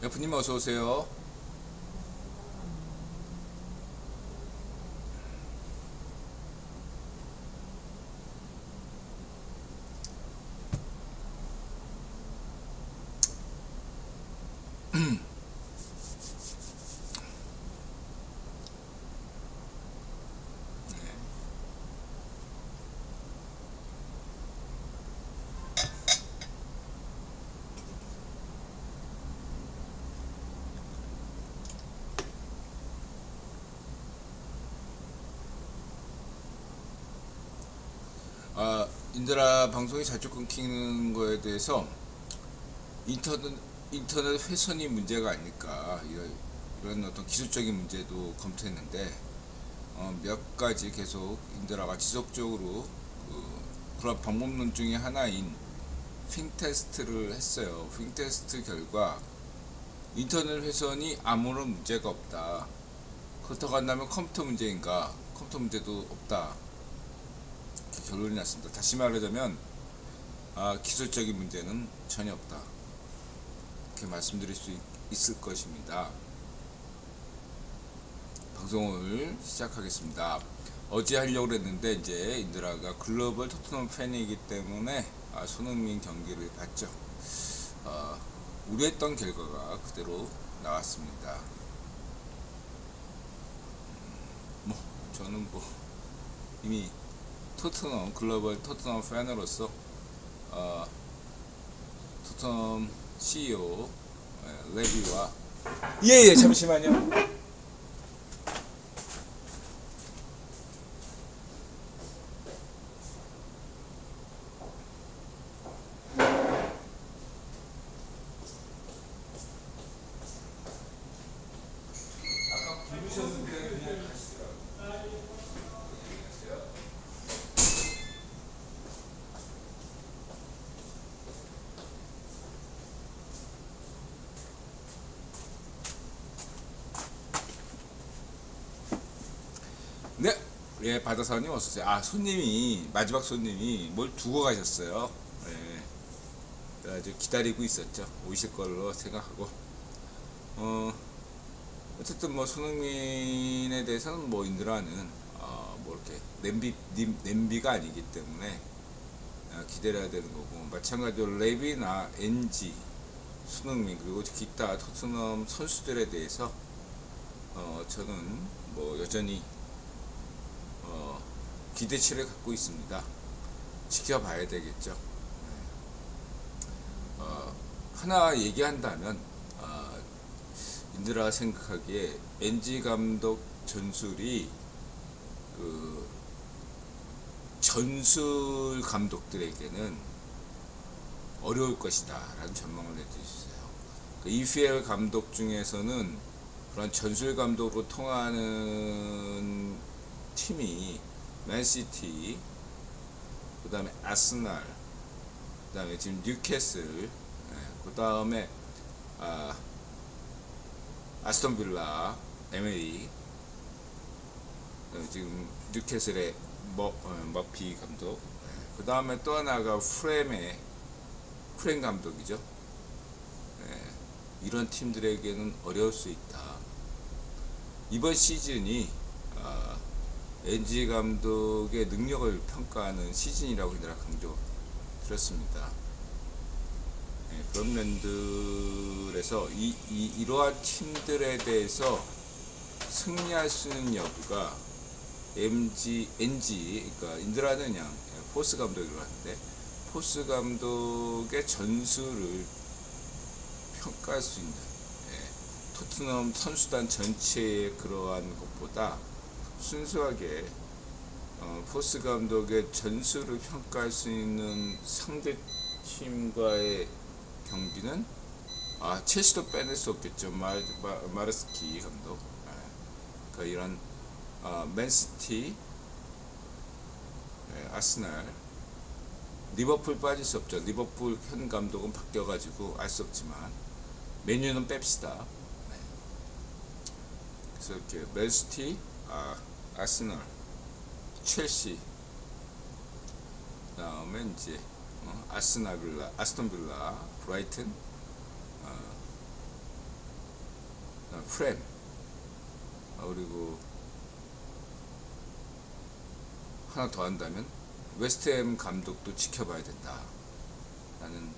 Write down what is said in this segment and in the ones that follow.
대표님 어서 오세요. 인드라 방송이 자주 끊기는 거에 대해서 인터넷 회선이 문제가 아닐까, 이런 어떤 기술적인 문제도 검토했는데, 몇 가지 계속 인드라가 지속적으로 그런 방법론 중에 하나인 핑 테스트를 했어요. 핑 테스트 결과 인터넷 회선이 아무런 문제가 없다. 그렇다고 한다면 컴퓨터 문제인가? 컴퓨터 문제도 없다. 이렇게 결론이 났습니다. 다시 말하자면 기술적인 문제는 전혀 없다. 이렇게 말씀드릴 수 있을 것입니다. 방송을 시작하겠습니다. 어제 하려고 했는데 이제 인드라가 글로벌 토트넘 팬이기 때문에 손흥민 경기를 봤죠. 우려했던 결과가 그대로 나왔습니다. 저는 이미 글로벌 토트넘 팬으로서 토트넘 CEO 레비와 예예 잠시만요. 아까 부르셨는데 그냥 가시더라고요. 네, 예, 바다사님 어서오세요. 마지막 손님이 뭘 두고 가셨어요. 예, 아주 기다리고 있었죠. 오실 걸로 생각하고. 어쨌든 손흥민에 대해서는 인드라는 이렇게 냄비가 아니기 때문에 기다려야 되는 거고, 마찬가지로 레비나 NG, 손흥민 그리고 기타 토트넘 선수들에 대해서 저는 여전히 기대치를 갖고 있습니다. 지켜봐야 되겠죠. 하나 얘기한다면 인드라 생각하기에 NG 감독 전술이 전술 감독들에게는 어려울 것이다 라는 전망을 내주셨어요. EPL 감독 중에서는 그런 전술 감독으로 통하는 팀이 맨시티, 그 다음에 아스날, 그 다음에 지금 뉴캐슬, 그 다음에 아스톤 빌라, MA, 지금 뉴캐슬의 머피 감독, 그 다음에 또 하나가 프렘 감독이죠. 이런 팀들에게는 어려울 수 있다. 이번 시즌이 NG 감독의 능력을 평가하는 시즌이라고 인드라 강조 드렸습니다. 그런 면들에서 이러한 팀들에 대해서 승리할 수 있는 여부가 NG, 그러니까 인드라는 그냥 포스 감독이라고 하는데, 포스 감독의 전술을 평가할 수 있는 토트넘 선수단 전체의 그러한 것보다 순수하게 포스 감독의 전술을 평가할 수 있는 상대 팀과의 경기는 첼시도 빼낼 수 없겠죠. 마르스키 감독, 그러니까 이런 맨시티, 아스날, 리버풀 빠질 수 없죠. 리버풀 현 감독은 바뀌어가지고 알 수 없지만 메뉴는 뺍시다. 그래서 이렇게 맨시티, 아스널, 첼시, 그다음에 이제 아스톤 빌라, 브라이튼, 프렘, 그리고 하나 더 한다면 웨스트햄 감독도 지켜봐야 된다. 나는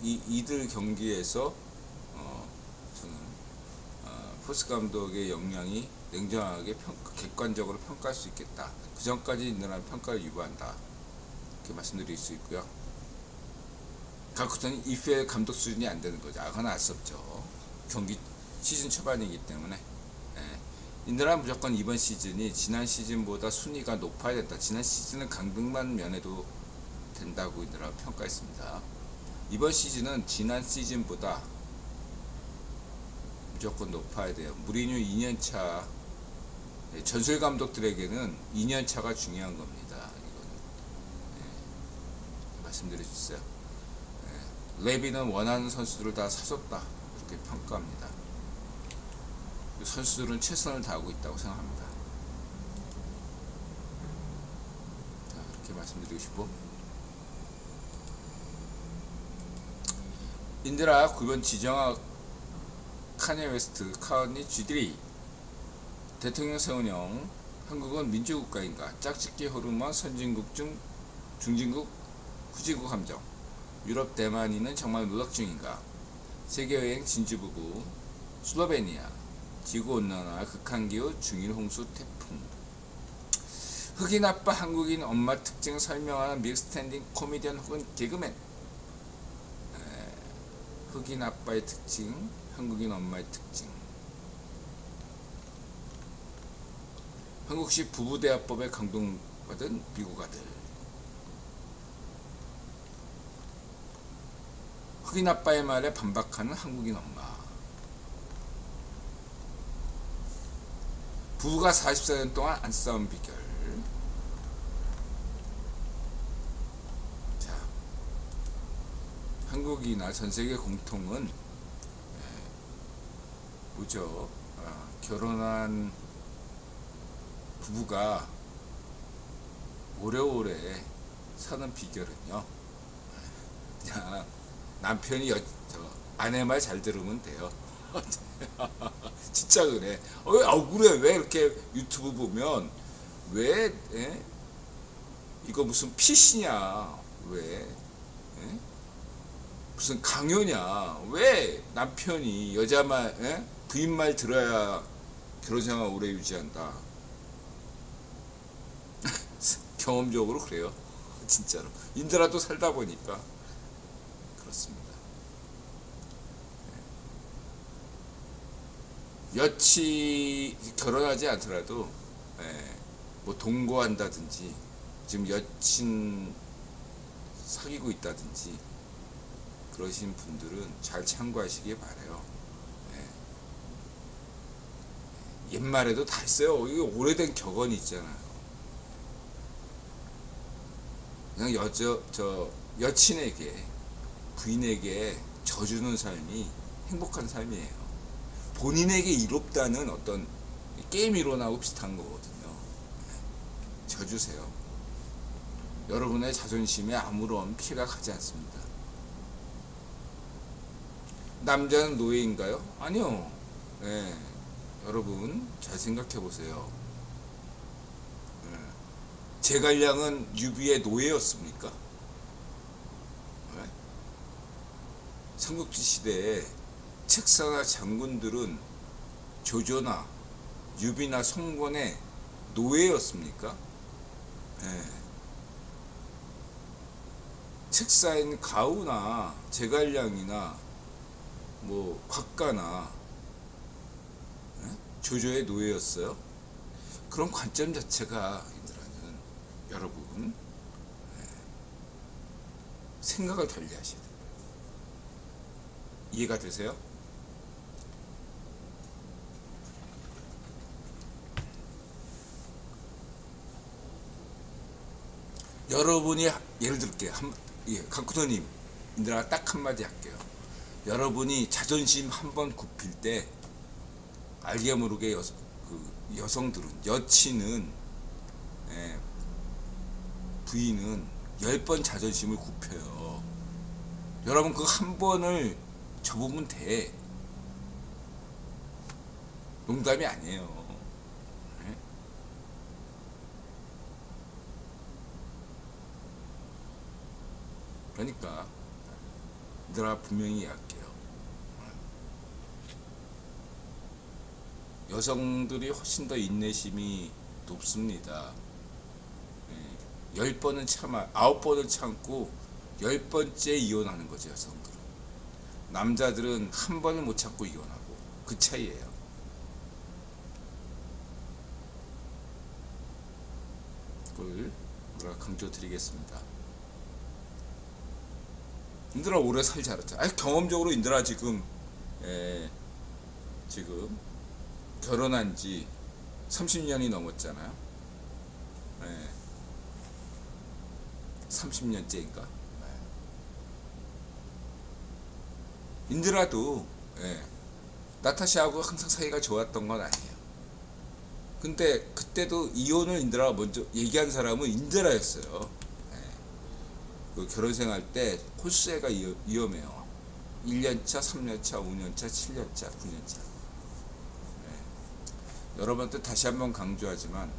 이들 경기에서 저는 포스 감독의 역량이 냉정하게 객관적으로 평가할 수 있겠다. 그 전까지 인들한 평가를 유보한다. 이렇게 말씀드릴 수 있고요. 가쿠토는 이페 감독 수준이 안 되는 거죠. 그건 알 수 없죠. 경기 시즌 초반이기 때문에. 인들은 무조건 이번 시즌이 지난 시즌보다 순위가 높아야 된다. 지난 시즌은 강등만 면해도 된다고 인들은 평가했습니다. 이번 시즌은 지난 시즌보다 무조건 높아야 돼요. 무리뉴 2년차, 전술 감독들에게는 2년차가 중요한 겁니다. 이거는 말씀드릴 수 있어요. 레비는 원하는 선수들을 다 사줬다, 그렇게 평가합니다. 선수들은 최선을 다하고 있다고 생각합니다. 자, 이렇게 말씀드리고 싶고, 인드라 9번 지정학 카니 웨스트 카니 쥐들이 대통령 세운형 한국은 민주국가인가 짝짓기 호르몬 선진국 중 중진국 후진국 함정 유럽 대만인은 정말 노력 중인가 세계여행 진주부부 슬로베니아 지구온난화 극한기후 중일 홍수 태풍 흑인 아빠 한국인 엄마 특징 설명하는 믹스탠딩 코미디언 혹은 개그맨 흑인 아빠의 특징 한국인 엄마의 특징 한국식 부부대화법에 감동받은 미국 아들 흑인 아빠의 말에 반박하는 한국인 엄마 부부가 44년 동안 안 싸운 비결 자 한국이나 전세계 공통은 뭐죠? 결혼한 부부가 오래오래 사는 비결은요 그냥 남편이 아내 말 잘 들으면 돼요. 진짜 그래. 왜 억울해? 왜 이렇게 유튜브 보면 왜 이거 무슨 피시냐? 왜 무슨 강요냐? 왜 남편이 여자 말 부인 말 들어야 결혼생활 오래 유지한다. 경험적으로 그래요. 진짜로. 인더라도 살다 보니까 그렇습니다. 여치 결혼하지 않더라도 뭐 동거한다든지 지금 여친 사귀고 있다든지 그러신 분들은 잘 참고하시기 바라요. 옛말에도 다 있어요. 이게 오래된 격언이 있잖아요. 그냥 여친에게 부인에게 져주는 삶이 행복한 삶이에요. 본인에게 이롭다는 어떤 게임 이론하고 비슷한 거거든요. 져주세요. 여러분의 자존심에 아무런 피해가 가지 않습니다. 남자는 노예인가요? 아니요. 여러분 잘 생각해 보세요. 제갈량은 유비의 노예였습니까? 삼국지 시대에 책사나 장군들은 조조나 유비나 송건의 노예였습니까? 책사인 가우나 제갈량이나 뭐 곽가나 조조의 노예였어요? 그런 관점 자체가 여러분 생각을 달리 하셔야 돼요. 이해가 되세요? 여러분이 예를 들게요. 강쿠도님 내가 딱 한마디 할게요. 여러분이 자존심 한번 굽힐 때 알게 모르게 여성들은 여친은 부인은 10번 자존심을 굽혀요. 여러분 그 한 번을 접으면 돼. 농담이 아니에요. 네? 그러니까 내가 분명히 이야기해요. 여성들이 훨씬 더 인내심이 높습니다. 10번은 참아, 9번을 참고 10번째 이혼하는 거죠, 여성들은. 남자들은 한 번을 못 참고 이혼하고, 그 차이예요. 그걸 우리가 강조드리겠습니다. 인들아 오래 살지 않았죠. 아니, 경험적으로 인들아 지금 지금 결혼한 지 30년이 넘었잖아요. 30년째인가? 인드라도 나타샤하고 항상 사이가 좋았던 건 아니에요. 근데 그때도 이혼을 인드라가 먼저 얘기한 사람은 인드라였어요. 그 결혼생활 때 홀수가 위험해요. 1년차, 3년차, 5년차, 7년차, 9년차. 여러분한테 다시 한번 강조하지만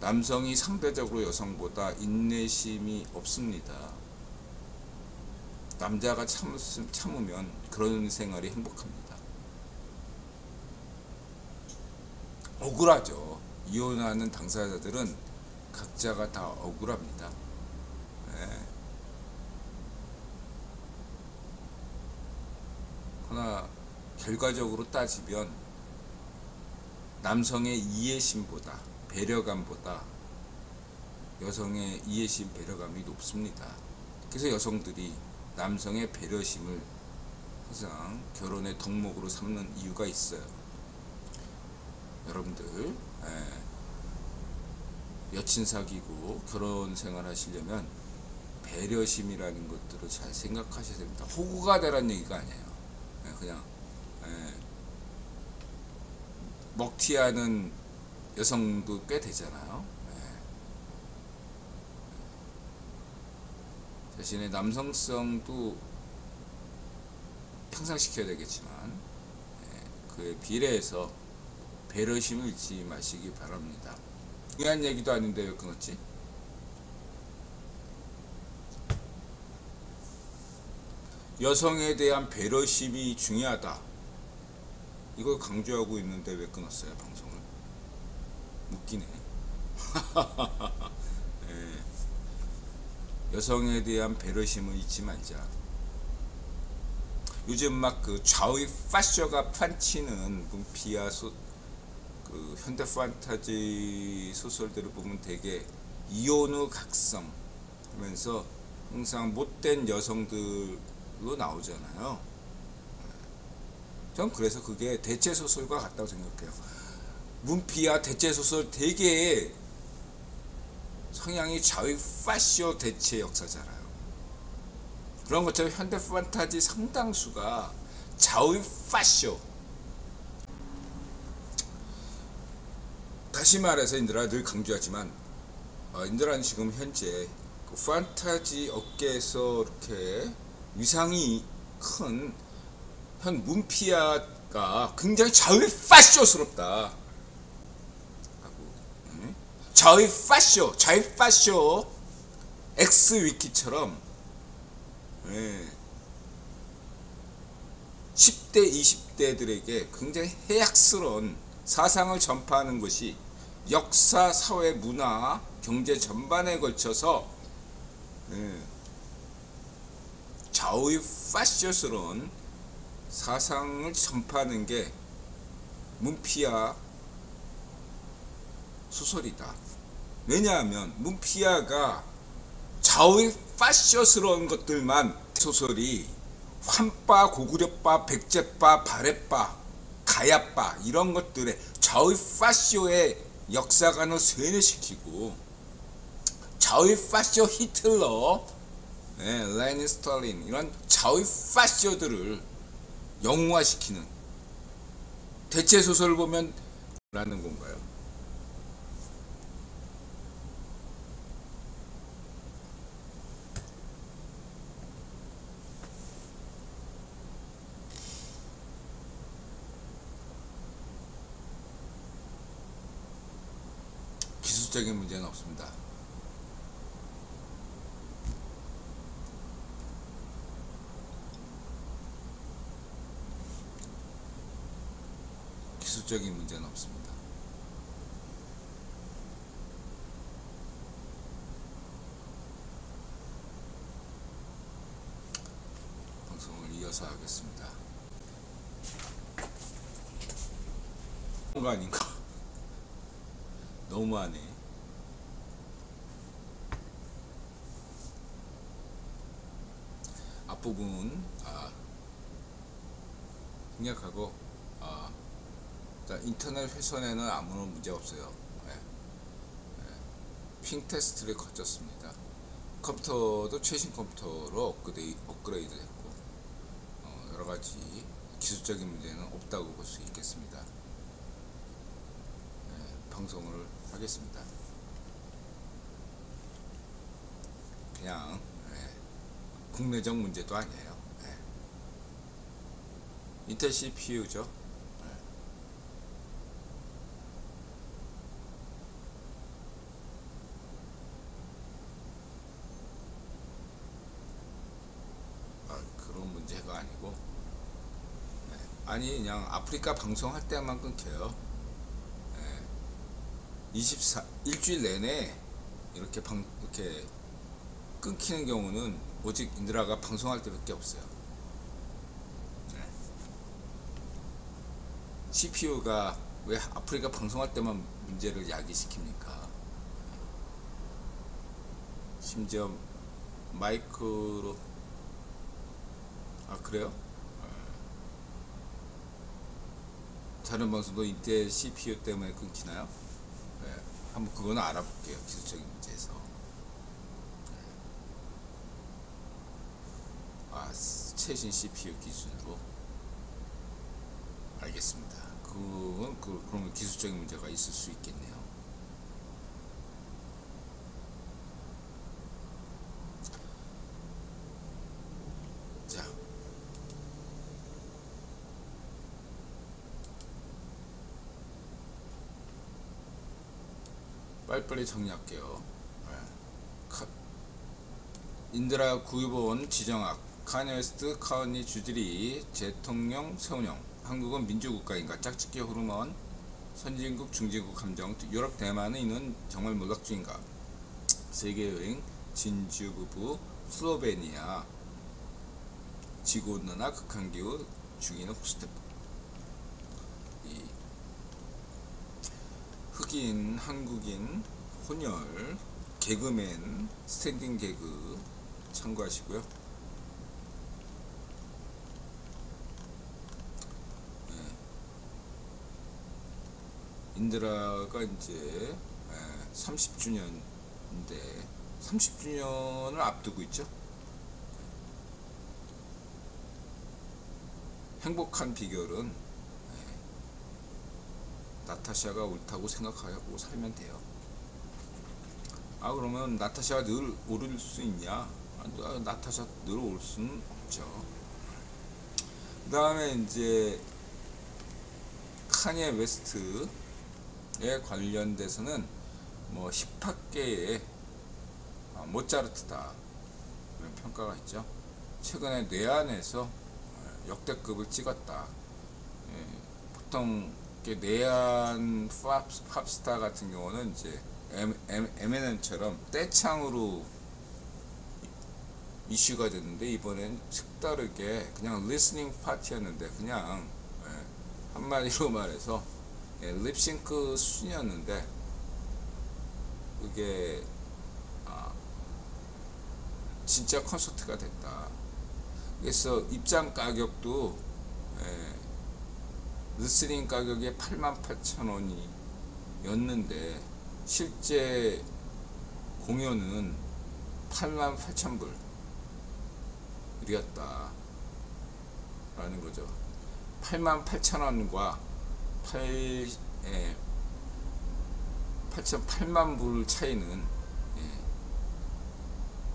남성이 상대적으로 여성보다 인내심이 없습니다. 남자가 참으면 그런 생활이 행복합니다. 억울하죠. 이혼하는 당사자들은 각자가 다 억울합니다. 그러나 결과적으로 따지면 남성의 이해심보다, 배려감보다 여성의 이해심, 배려감이 높습니다. 그래서 여성들이 남성의 배려심을 항상 결혼의 덕목으로 삼는 이유가 있어요. 여러분들 여친 사귀고 결혼 생활 하시려면 배려심이라는 것들을 잘 생각하셔야 됩니다. 호구가 되라는 얘기가 아니에요. 그냥 먹튀하는 여성도 꽤 되잖아요. 자신의 남성성도 향상시켜야 되겠지만 그에 비례해서 배려심을 잊지 마시기 바랍니다. 중요한 얘기도 아닌데 왜 끊었지? 여성에 대한 배려심이 중요하다. 이걸 강조하고 있는데 왜 끊었어요, 방송을? 웃기네. 여성에 대한 배려심을 잊지 말자. 요즘 막 그 좌의 파쇼가 판치는 문피아 그 현대 판타지 소설들을 보면 되게 이혼 후 각성 하면서 항상 못된 여성들로 나오잖아요. 전 그래서 그게 대체소설과 같다고 생각해요. 문피아 대체소설 되게 성향이 좌의 파쇼 대체 역사잖아요. 그런 것처럼 현대 판타지 상당수가 좌의 파쇼. 다시 말해서 인들아 늘 강조하지만 인들아는 지금 현재 그 판타지 업계에서 이렇게 위상이 큰 현 문피아가 굉장히 좌의 파쇼스럽다. 좌의 파쇼 엑스위키처럼 10대 20대들에게 굉장히 해악스러운 사상을 전파하는 것이 역사, 사회, 문화, 경제 전반에 걸쳐서 좌의 파쇼스러운 사상을 전파하는 게 문피아 소설이다. 왜냐하면 문피아가 좌의 파쇼스러운 것들만 소설이 환빠, 고구려빠, 백제빠, 바레빠, 가야빠 이런 것들에 좌의 파쇼의 역사관을 쇠뇌시키고 좌의 파쇼 히틀러, 레닌, 스탈린 이런 좌의 파쇼들을 영웅화시키는 대체소설을 보면 라는 건가요? 기술적인 문제는 없습니다. 기술적인 문제는 없습니다. 방송을 이어서 하겠습니다. 뭔가 아닌가? 너무하네. 앞부분 생략하고 인터넷 회선에는 아무런 문제 없어요. 핑 테스트를 거쳤습니다. 컴퓨터도 최신 컴퓨터로 업그레이드 됐고 여러가지 기술적인 문제는 없다고 볼 수 있겠습니다. 방송을 하겠습니다. 그냥 국내적 문제도 아니에요. 인텔 CPU죠. 그런 문제가 아니고 아니 그냥 아프리카 방송할 때만 끊겨요. 일주일 내내 이렇게 끊기는 경우는 오직 인드라가 방송할 때밖에 없어요. CPU가 왜 아프리카 방송할 때만 문제를 야기시킵니까? 심지어 마이크로 그래요? 다른 방송도 인텔 CPU 때문에 끊기나요? 한번 그거는 알아볼게요. 기술적인 문제에서. 최신 CPU 기준으로. 알겠습니다. 그러면 기술적인 문제가 있을 수 있겠네요. 자, 빨리빨리 정리할게요. 인드라 구입원 지정학, 카니 웨스트, 카니 주지리, 대통령 세운형, 한국은 민주국가인가, 짝짓기 호르몬, 선진국 중진국 함정, 유럽 대만은 이는 정말 몰락주인가, 세계여행, 진주 부부, 슬로베니아, 지구온난화, 극한기후, 중위는 호스테프. 흑인, 한국인, 혼혈, 개그맨, 스탠딩 개그 참고하시고요. 인드라가 이제 30주년인데 30주년을 앞두고 있죠. 행복한 비결은 나타샤가 옳다고 생각하고 살면 돼요. 그러면 나타샤가 늘 오를 수 있냐? 나타샤 늘 올 수는 없죠. 그 다음에 이제 카니에 웨스트에 관련돼서는 뭐 힙합계의 모차르트다 이런 평가가 있죠. 최근에 내한에서 역대급을 찍었다. 보통 내한 팝스타 같은 경우는 이제 M&M처럼 떼창으로 이슈가 됐는데 이번엔 색다르게 그냥 리스닝 파티였는데 그냥 한마디로 말해서 립싱크 수준이었는데 그게 진짜 콘서트가 됐다. 그래서 입장 가격도 리스닝 가격이 88,000원이 였는데 실제 공연은 88,000불 이었다 라는 거죠. 88,000원과 8,008만 불 차이는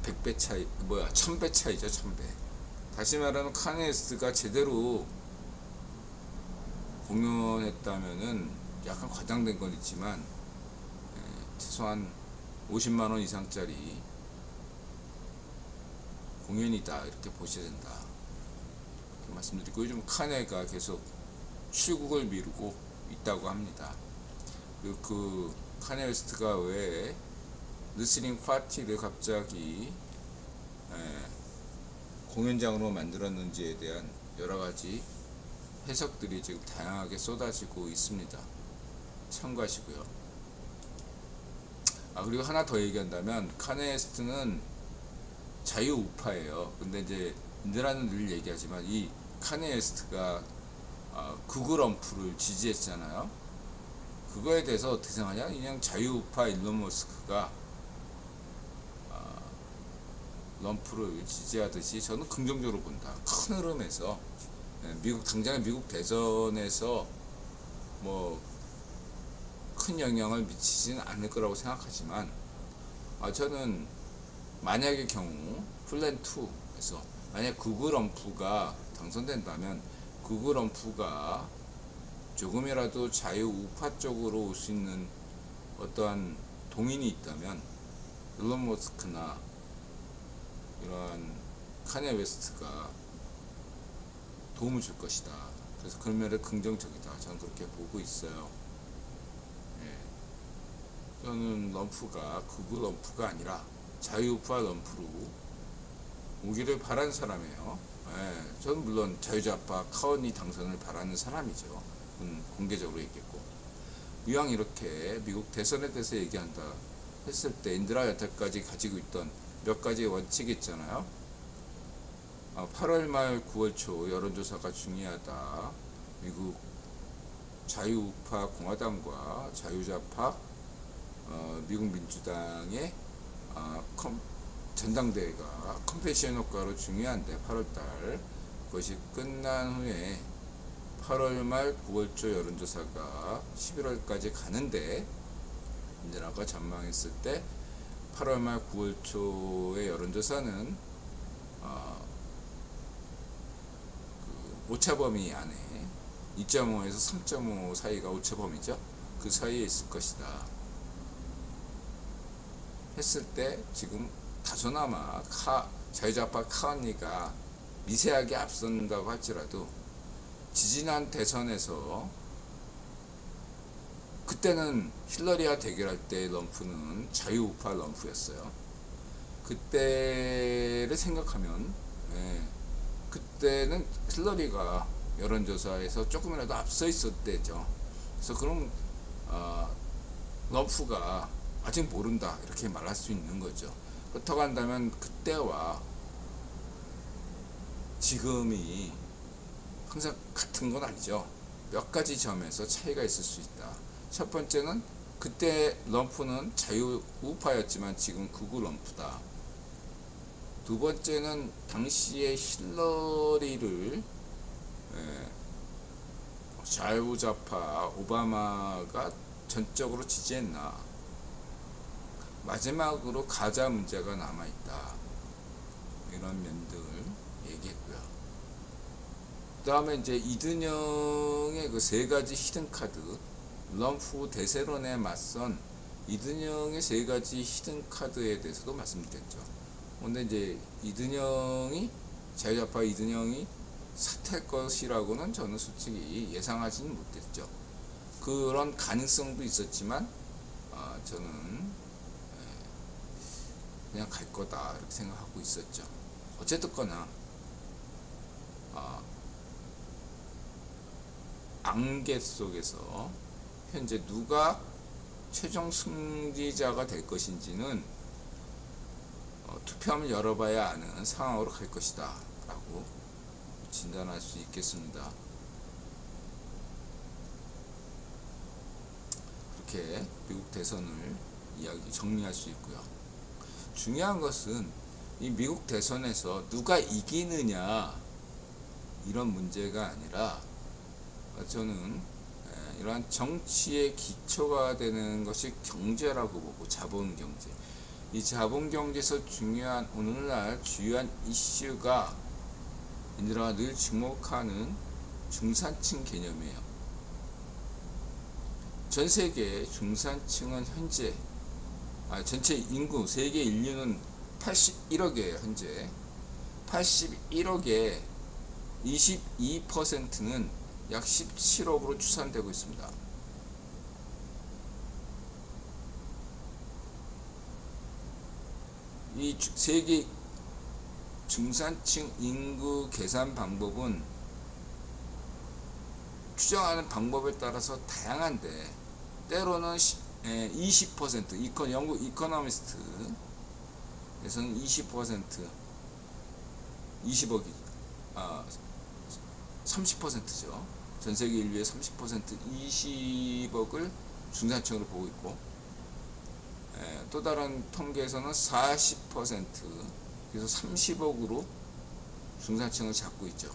100배 차이, 1000배 차이죠. 1000배. 다시 말하면 카니에스트가 제대로 공연했다면은 약간 과장된 건 있지만 최소한 50만 원 이상짜리 공연이다 이렇게 보셔야 된다 이렇게 말씀드리고, 요즘 카네가 계속 출국을 미루고 있다고 합니다. 그리고 그 카네 웨스트가 왜 리스닝 파티를 갑자기 공연장으로 만들었는지에 대한 여러가지 해석들이 지금 다양하게 쏟아지고 있습니다. 참고하시고요. 그리고 하나 더 얘기한다면, 카네 웨스트는 자유우파예요. 근데 이제 인드라는 늘 얘기하지만, 이 카네 웨스트가 구글 럼프를 지지했잖아요. 그거에 대해서 어떻게 생각하냐? 그냥 자유우파 일론 머스크가 럼프를 지지하듯이 저는 긍정적으로 본다. 큰 흐름에서 당장의 미국 대선에서 뭐 큰 영향을 미치지는 않을 거라고 생각하지만, 저는 만약의 경우 플랜 2에서 만약 구글 럼프가 당선된다면, 구글 럼프가 조금이라도 자유우파 쪽으로 올 수 있는 어떠한 동인이 있다면 일론 머스크나 이러한 카네 웨스트가 도움을 줄 것이다. 그래서 그런 면에 긍정적이다. 저는 그렇게 보고 있어요. 저는 럼프가 구글 럼프가 아니라 자유우파 럼프로 오기를 바라는 사람이에요. 저는 물론 자유좌파 카언이 당선을 바라는 사람이죠. 공개적으로 얘기했고, 이왕 이렇게 미국 대선에 대해서 얘기한다 했을 때 인드라 여태까지 가지고 있던 몇 가지 원칙이 있잖아요. 8월 말 9월 초 여론조사가 중요하다. 미국 자유우파 공화당과 자유좌파 미국 민주당의 전당대회가 컴패션 효과로 중요한데, 8월달 그것이 끝난 후에 8월 말 9월 초 여론조사가 11월까지 가는데, 인드라가 전망했을 때 8월 말 9월 초의 여론조사는 그 오차범위 안에 2.5에서 3.5 사이가 오차범위죠. 그 사이에 있을 것이다 했을 때, 지금 다소나마 자유좌파 카언니가 미세하게 앞선다고 할지라도, 지지난 대선에서 그때는 힐러리와 대결할 때 럼프는 자유우파 럼프였어요. 그때를 생각하면 그때는 힐러리가 여론조사에서 조금이라도 앞서 있었대죠. 그래서 그럼 럼프가 아직 모른다 이렇게 말할 수 있는 거죠. 그렇다고 한다면 그때와 지금이 항상 같은 건 아니죠. 몇 가지 점에서 차이가 있을 수 있다. 첫 번째는 그때 럼프는 자유우파였지만 지금 극우 럼프다. 두 번째는 당시에 힐러리를 자유좌파 오바마가 전적으로 지지했나. 마지막으로 가자 문제가 남아있다. 이런 면들 얘기했고요. 그 다음에 이제 이든영의 그 세 가지 히든 카드, 럼프 대세론에 맞선 이든영의 세 가지 히든 카드에 대해서도 말씀드렸죠. 근데 이제 자유좌파 이든영이 사퇴할 것이라고는 저는 솔직히 예상하지는 못했죠. 그런 가능성도 있었지만, 저는 그냥 갈 거다 이렇게 생각하고 있었죠. 어쨌든 거나 안개 속에서 현재 누가 최종 승리자가 될 것인지는 투표함을 열어봐야 아는 상황으로 갈 것이다 라고 진단할 수 있겠습니다. 그렇게 미국 대선을 정리할 수 있고요. 중요한 것은 이 미국 대선에서 누가 이기느냐 이런 문제가 아니라, 저는 이러한 정치의 기초가 되는 것이 경제라고 보고, 자본경제. 이 자본경제에서 중요한 오늘날 주요한 이슈가 인드라가 늘 주목하는 중산층 개념이에요. 전 세계 중산층은 현재 전체 인구 세계 인류는 81억이에요. 현재 81억에 22%는 약 17억으로 추산되고 있습니다. 이 세계 중산층 인구 계산 방법은 추정하는 방법에 따라서 다양한데, 때로는 20%, 영국 이코노미스트에서는 20%, 20억이 30%죠. 전세계 인류의 30%, 20억을 중산층으로 보고 있고, 또 다른 통계에서는 40%, 그래서 30억으로 중산층을 잡고 있죠.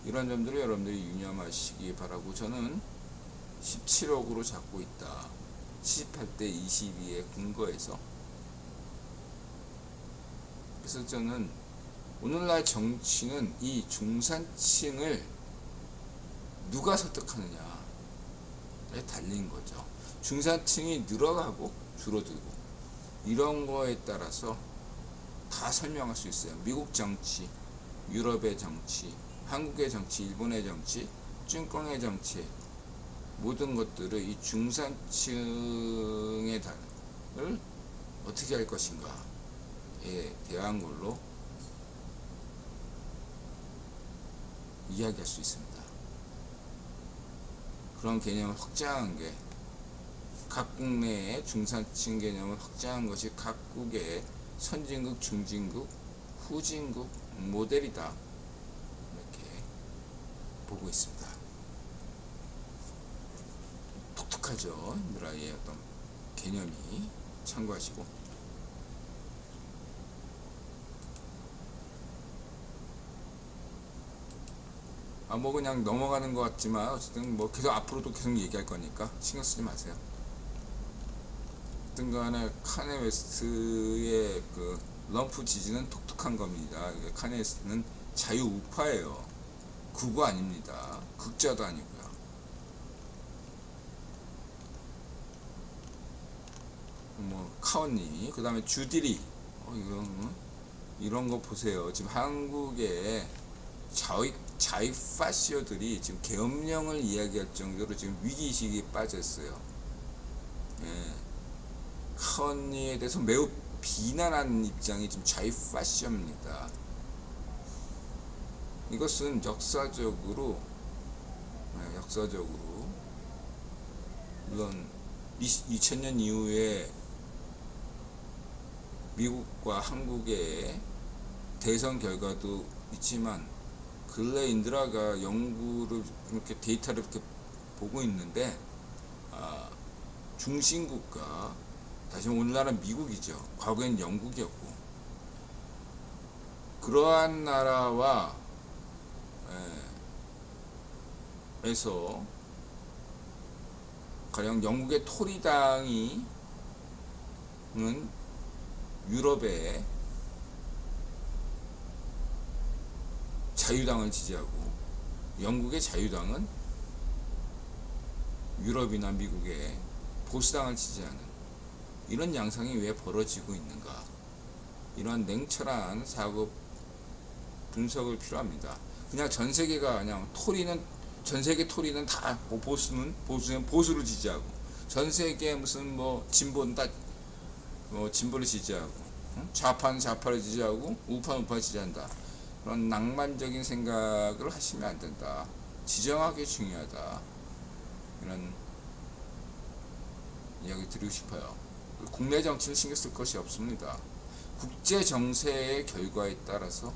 이런 점들을 여러분들이 유념하시기 바라고, 저는 17억으로 잡고 있다. 78대 22에 근거해서. 그래서 저는 오늘날 정치는 이 중산층을 누가 설득하느냐에 달린 거죠. 중산층이 늘어가고 줄어들고 이런 거에 따라서 다 설명할 수 있어요. 미국 정치, 유럽의 정치, 한국의 정치, 일본의 정치, 찐꽁의 정치, 모든 것들을 이 중산층의 단을 어떻게 할 것인가에 대한 걸로 이야기할 수 있습니다. 그런 개념을 확장한 게, 각국 내의 중산층 개념을 확장한 것이 각국의 선진국, 중진국, 후진국 모델이다, 이렇게 보고 있습니다. 독특하죠. 인드라의 어떤 개념이. 참고하시고. 뭐 그냥 넘어가는 것 같지만 어쨌든 뭐 계속 앞으로도 계속 얘기할 거니까 신경 쓰지 마세요. 어떤 간에 카네 웨스트의 그 럼프 지지는 독특한 겁니다. 카네 웨스트는 자유우파예요. 극우 아닙니다. 극자도 아니고요. 뭐 카언니, 그 다음에 주디리, 이런 거 보세요. 지금 한국의 자익파시어들이 지금 계엄령을 이야기할 정도로 지금 위기의식에 빠졌어요. 카언니에 대해서 매우 비난하는 입장이 지금 자익파시어입니다. 이것은 역사적으로 물론 2000년 이후에 미국과 한국의 대선 결과도 있지만, 근래 인드라가 연구를 이렇게 데이터를 이렇게 보고 있는데, 중심국가, 다시 오늘날은 미국이죠. 과거엔 영국이었고, 그러한 나라와 에서 가령 영국의 토리당이 유럽의 자유당을 지지하고, 영국의 자유당은 유럽이나 미국의 보수당을 지지하는 이런 양상이 왜 벌어지고 있는가, 이러한 냉철한 사고 분석을 필요합니다. 그냥 전 세계가 그냥 전 세계 토리는 다 보수는 보수를 지지하고, 전 세계 무슨 뭐 진보는 다 진보를 지지하고, 좌파는 좌파를 지지하고, 우파는 우파를 지지한다. 그런 낭만적인 생각을 하시면 안 된다. 지정하기 중요하다. 이런 이야기 드리고 싶어요. 국내 정치는 신경 쓸 것이 없습니다. 국제 정세의 결과에 따라서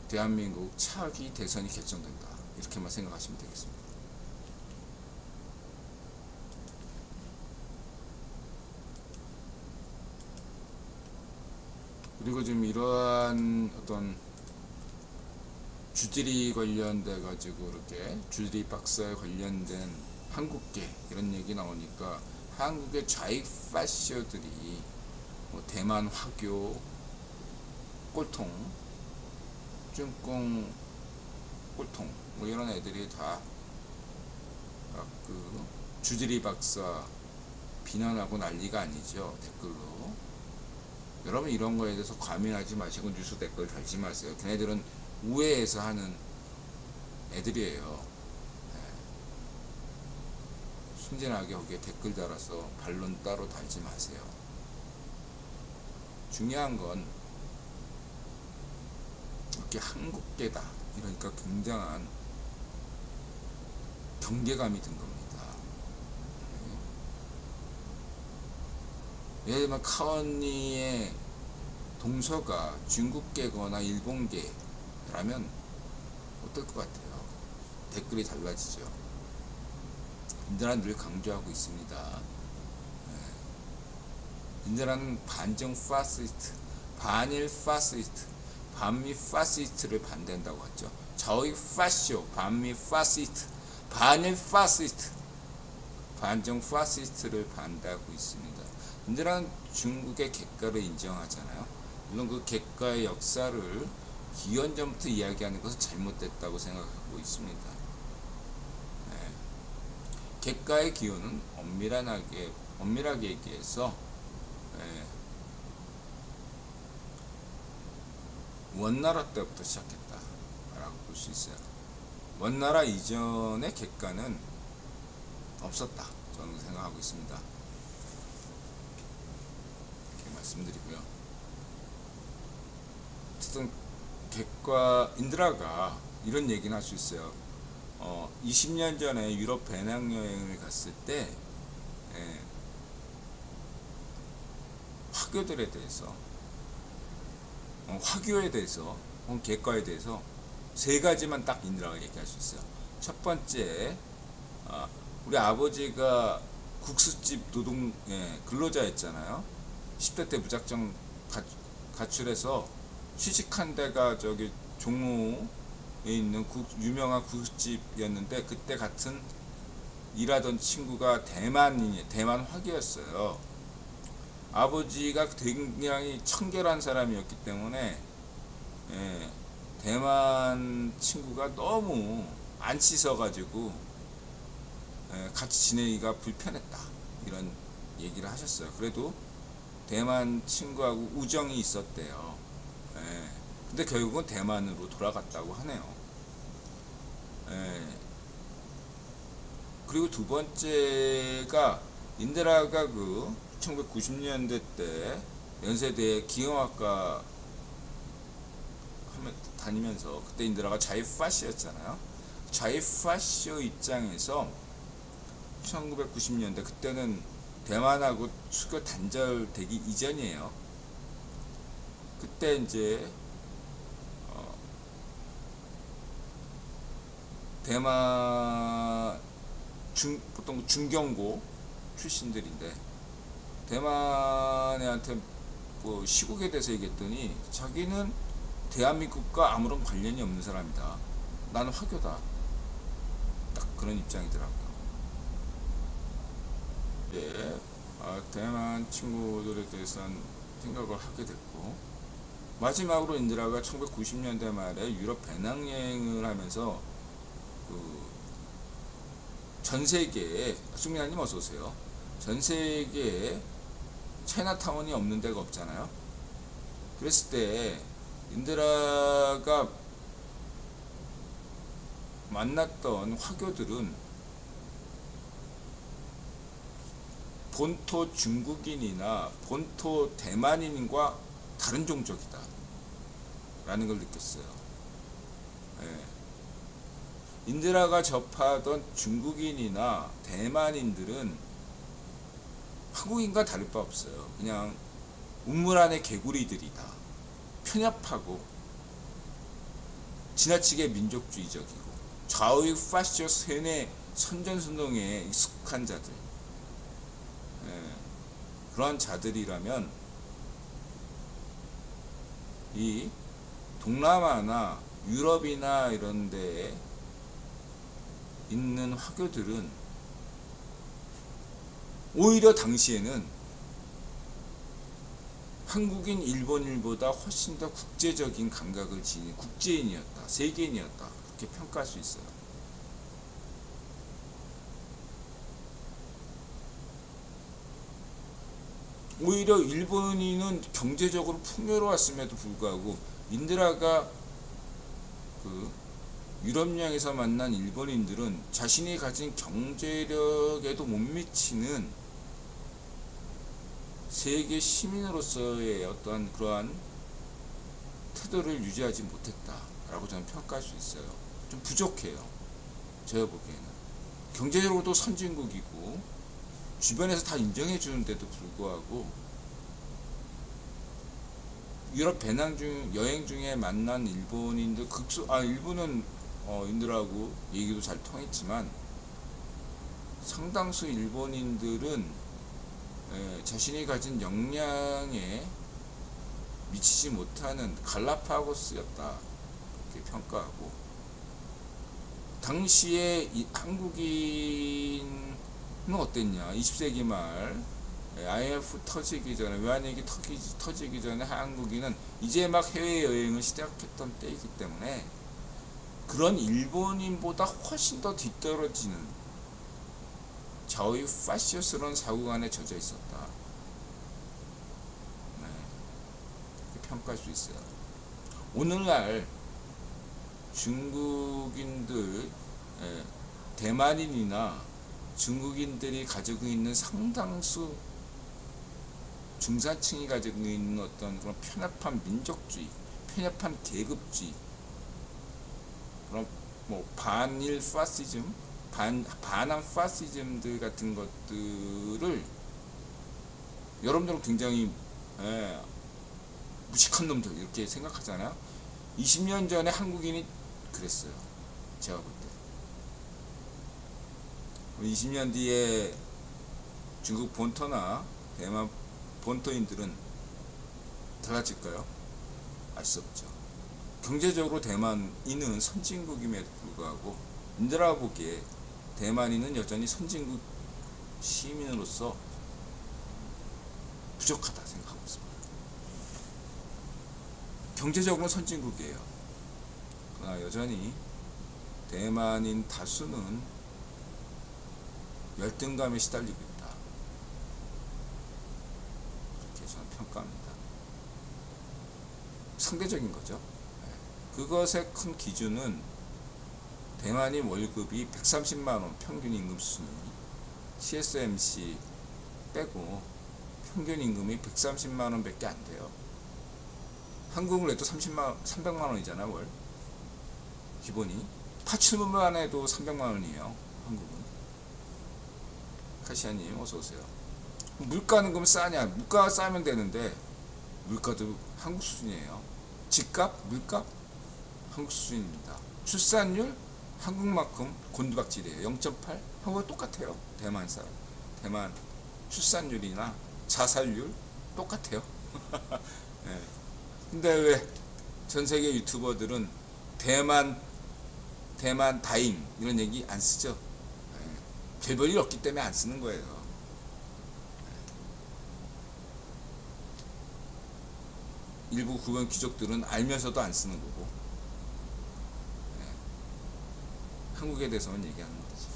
대한민국 차기 대선이 결정된다. 이렇게만 생각하시면 되겠습니다. 그리고 지금 이러한 어떤 주디리 관련돼 가지고, 이렇게 주디리 박사에 관련된 한국계 이런 얘기 나오니까, 한국의 좌익파시어들이 뭐 대만 화교, 꼴통, 쭝꽁 꼴통, 뭐 이런 애들이 다 그 주디리 박사 비난하고 난리가 아니죠. 댓글로. 여러분 이런 거에 대해서 과민하지 마시고 뉴스 댓글 달지 마세요. 걔네들은 우회해서 하는 애들이에요. 네. 순진하게 거기에 댓글 달아서 반론 따로 달지 마세요. 중요한 건 이렇게 한국계다 이러니까 굉장한 경계감이 든 겁니다. 예를 들면 카언니의 동서가 중국계거나 일본계라면 어떨 것 같아요? 댓글이 달라지죠. 인드라는 늘 강조하고 있습니다. 인드라는 반정 파시스트, 반일 파시스트, 반미 파시스트를 반대한다고 하죠. 저의 파쇼, 반미 파시스트, 반일 파시스트, 반정 파시스트를 반대하고 있습니다. 인드라는 중국의 객가를 인정하잖아요. 물론 그 객가의 역사를 기원전부터 이야기하는 것은 잘못됐다고 생각하고 있습니다. 네. 객가의 기원은 엄밀하게 얘기해서 원나라 때부터 시작했다라고 볼 수 있어요. 원나라 이전의 객가는 없었다. 저는 생각하고 있습니다. 이렇게 말씀드리고요. 어쨌든 객가 인드라가 이런 얘기는 할 수 있어요. 20년 전에 유럽 배낭여행을 갔을 때 화교들에 대해서 화교에 대해서 객가에 대해서 세 가지만 딱 인드라가 얘기할 수 있어요. 첫 번째, 우리 아버지가 국수집 근로자였잖아요. 10대 때 무작정 가출해서 취직한 데가 저기 종로에 있는 유명한 국수집이었는데 그때 같은 일하던 친구가 대만 화교였어요. 아버지가 굉장히 청결한 사람이었기 때문에 대만 친구가 너무 안 씻어가지고 같이 지내기가 불편했다 이런 얘기를 하셨어요. 그래도 대만 친구하고 우정이 있었대요. 근데 결국은 대만으로 돌아갔다고 하네요. 그리고 두 번째가 인드라가 그 1990년대 때 연세대 기형학과 다니면서 그때 인드라가 자이파시였잖아요. 자이파시 입장에서 1990년대 그때는 대만하고 수교 단절되기 이전이에요. 그때 이제 대만 보통 중경고 출신들인데 대만 애한테 뭐 시국에 대해서 얘기했더니 자기는 대한민국과 아무런 관련이 없는 사람이다. 나는 화교다. 딱 그런 입장이더라고요. 대만 친구들에 대해서는 생각을 하게 됐고 마지막으로 인드라가 1990년대 말에 유럽 배낭여행을 하면서 전 세계에 수민아님 어서 오세요. 전 세계에 차이나타운이 없는 데가 없잖아요. 그랬을 때 인드라가 만났던 화교들은 본토 중국인이나 본토 대만인과 다른 종족이다 라는 걸 느꼈어요. 인드라가 접하던 중국인이나 대만인들은 한국인과 다를 바 없어요. 그냥 우물 안의 개구리들이다. 편협하고 지나치게 민족주의적이고 좌우익 파시स्ट 세뇌 선전선동에 익숙한 자들, 그러한 자들이라면 이 동남아나 유럽이나 이런 데에 있는 화교들은 오히려 당시에는 한국인, 일본인보다 훨씬 더 국제적인 감각을 지닌 국제인이었다, 세계인이었다, 그렇게 평가할 수 있어요. 오히려 일본인은 경제적으로 풍요로웠음에도 불구하고 인드라가 그 유럽양에서 만난 일본인들은 자신이 가진 경제력에도 못 미치는 세계 시민으로서의 어떠한 그러한 태도를 유지하지 못했다라고 저는 평가할 수 있어요. 좀 부족해요. 제가 보기에는. 경제적으로도 선진국이고 주변에서 다 인정해 주는데도 불구하고 유럽 여행 중에 만난 일본인들 일본은 인들하고 얘기도 잘 통했지만 상당수 일본인들은 자신이 가진 역량에 미치지 못하는 갈라파고스였다 이렇게 평가하고, 당시에 한국인은 어땠냐. 20세기 말 IMF 터지기 전에, 외환위기 터지기 전에 한국인은 이제 막 해외여행을 시작했던 때이기 때문에 그런 일본인보다 훨씬 더 뒤떨어지는 좌우 파시스트스러운 사고관에 젖어 있었다. 이렇게 평가할 수 있어요. 오늘날 중국인들, 대만인이나 중국인들이 가지고 있는 상당수 중산층이 가지고 있는 어떤 그런 편협한 민족주의, 편협한 계급주의, 그런 뭐 반일 파시즘, 반한 파시즘들 같은 것들을 여러분들은 굉장히 무식한 놈들 이렇게 생각하잖아요. 20년 전에 한국인이 그랬어요. 제가 볼 때. 20년 뒤에 중국 본토나 대만 본토인들은 달라질까요? 알 수 없죠. 경제적으로 대만인은 선진국임에도 불구하고 인드라 보기에 대만인은 여전히 선진국 시민으로서 부족하다 생각하고 있습니다. 경제적으로는 선진국이에요. 그러나 여전히 대만인 다수는 열등감에 시달리고 있다. 그렇게 저는 평가합니다. 상대적인 거죠. 그것의 큰 기준은 대만인 월급이 130만원 평균 임금 수준이 TSMC 빼고 평균 임금이 130만원 밖에 안 돼요. 한국을 해도 300만원이잖아 월 기본이. 파출부만 해도 300만원이에요 한국은. 카시아님 어서오세요. 물가는 그럼 싸냐? 물가가 싸면 되는데 물가도 한국 수준이에요. 집값, 물값 한국 수준입니다. 출산율 한국만큼 곤두박질이에요. 0.8. 한국과 똑같아요. 대만 출산율이나 자살률 똑같아요. 네. 근데 왜 전세계 유튜버들은 대만 다잉 이런 얘기 안 쓰죠? 별 일 없기 때문에 안 쓰는 거예요. 일부 구분 귀족들은 알면서도 안 쓰는 거고, 한국에 대해서만 얘기하는 거지.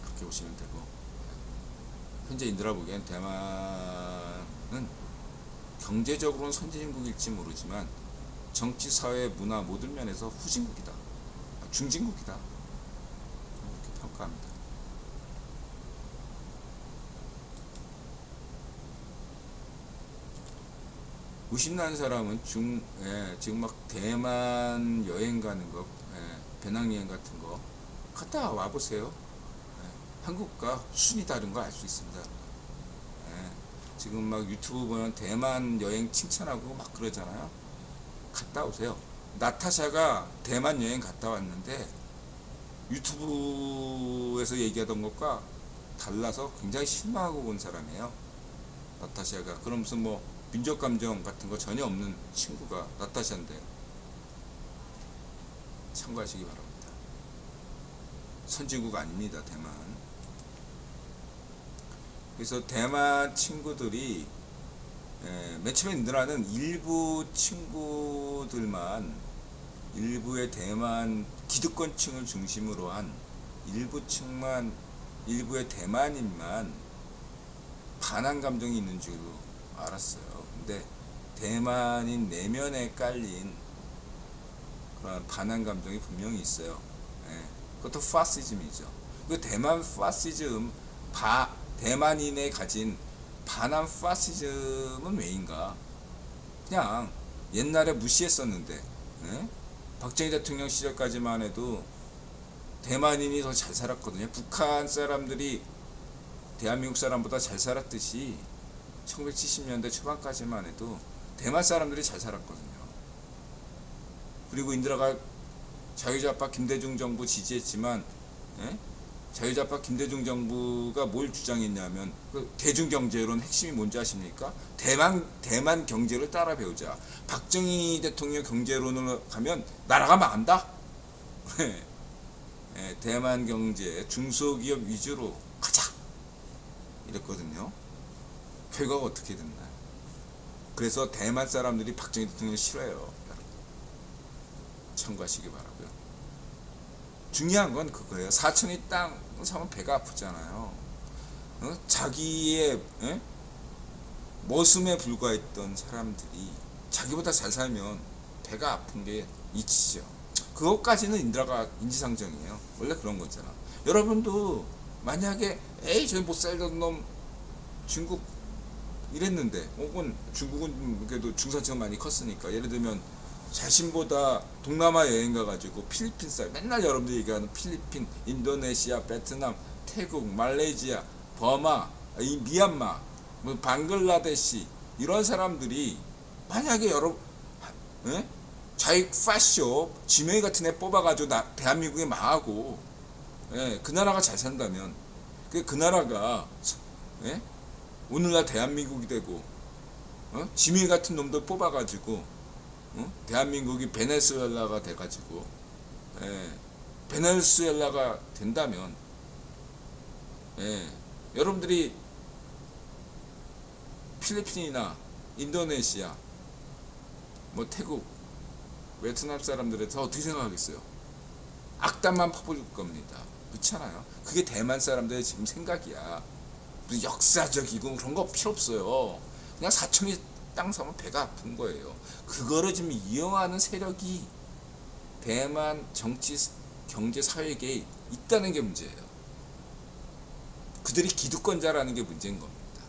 그렇게 보시면 되고, 현재 인드라 보기엔 대만은 경제적으로는 선진국일지 모르지만 정치, 사회, 문화 모든 면에서 후진국이다, 중진국이다 이렇게 평가합니다. 의심나는 사람은 지금 막 대만 여행 가는 거, 배낭여행 같은 거 갔다 와보세요. 한국과 수준이 다른 거 알 수 있습니다. 지금 막 유튜브 보면 대만 여행 칭찬하고 막 그러잖아요. 갔다 오세요. 나타샤가 대만 여행 갔다 왔는데 유튜브에서 얘기하던 것과 달라서 굉장히 실망하고 온 사람이에요. 나타샤가. 그럼 무슨 뭐 민족 감정 같은 거 전혀 없는 친구가 나타샤인데 참고하시기 바랍니다. 선진국 아닙니다, 대만. 그래서 대만 친구들이 맨 처음에 인드라는 일부 친구들만, 일부의 대만 기득권층을 중심으로 한 일부의 대만인만 반한 감정이 있는 줄 알았어요. 근데 대만인 내면에 깔린 그런 반한 감정이 분명히 있어요. 예. 그것도 파시즘이죠. 그 대만 파시즘, 대만인에 가진 반한 파시즘은 왜인가? 그냥 옛날에 무시했었는데, 예? 박정희 대통령 시절까지만 해도 대만인이 더 잘 살았거든요. 북한 사람들이 대한민국 사람보다 잘 살았듯이 1970년대 초반까지만 해도 대만 사람들이 잘 살았거든요. 그리고 인디라가 자유좌파 김대중 정부 지지했지만, 예? 자유좌파 김대중 정부가 뭘 주장했냐면, 그 대중경제론 핵심이 뭔지 아십니까? 대만 경제를 따라 배우자. 박정희 대통령 경제론으로 가면 나라가 망한다. 예, 대만 경제 중소기업 위주로 가자 이랬거든요. 결과가 어떻게 됐나요? 그래서 대만 사람들이 박정희 대통령을 싫어해요. 참고하시기 바라고요. 중요한 건 그거예요. 사천이 땅 사면 배가 아프잖아요. 자기의 머슴에 불과했던 사람들이 자기보다 잘 살면 배가 아픈 게 이치죠. 그것까지는 인디라가 인지상정이에요. 원래 그런 거잖아. 여러분도 만약에 에이 저기 못 살던 놈 중국 이랬는데, 혹은 중국은 그래도 중산층은 많이 컸으니까, 예를 들면 자신보다 동남아 여행 가가지고 필리핀 쌀, 맨날 여러분들이 얘기하는 필리핀, 인도네시아, 베트남, 태국, 말레이시아, 버마, 미얀마, 뭐 방글라데시 이런 사람들이 만약에 자익 파쇼 지명이 같은 애 뽑아가지고 대한민국에 망하고, 그 나라가 잘 산다면, 그 나라가 오늘날 대한민국이 되고, 지명이 같은 놈들 뽑아가지고 대한민국이 베네수엘라가 돼가지고, 베네수엘라가 된다면, 여러분들이 필리핀이나 인도네시아, 뭐 태국, 베트남 사람들에 서 어떻게 생각하겠어요? 악담만 퍼부을 겁니다. 그렇잖아요. 그게 대만 사람들의 지금 생각이야. 무슨 역사적이고 그런 거 필요 없어요. 그냥 사천이 땅 사면 배가 아픈 거예요. 그거를 지금 이용하는 세력이 대만 정치, 경제, 사회계에 있다는 게 문제예요. 그들이 기득권자라는 게 문제인 겁니다.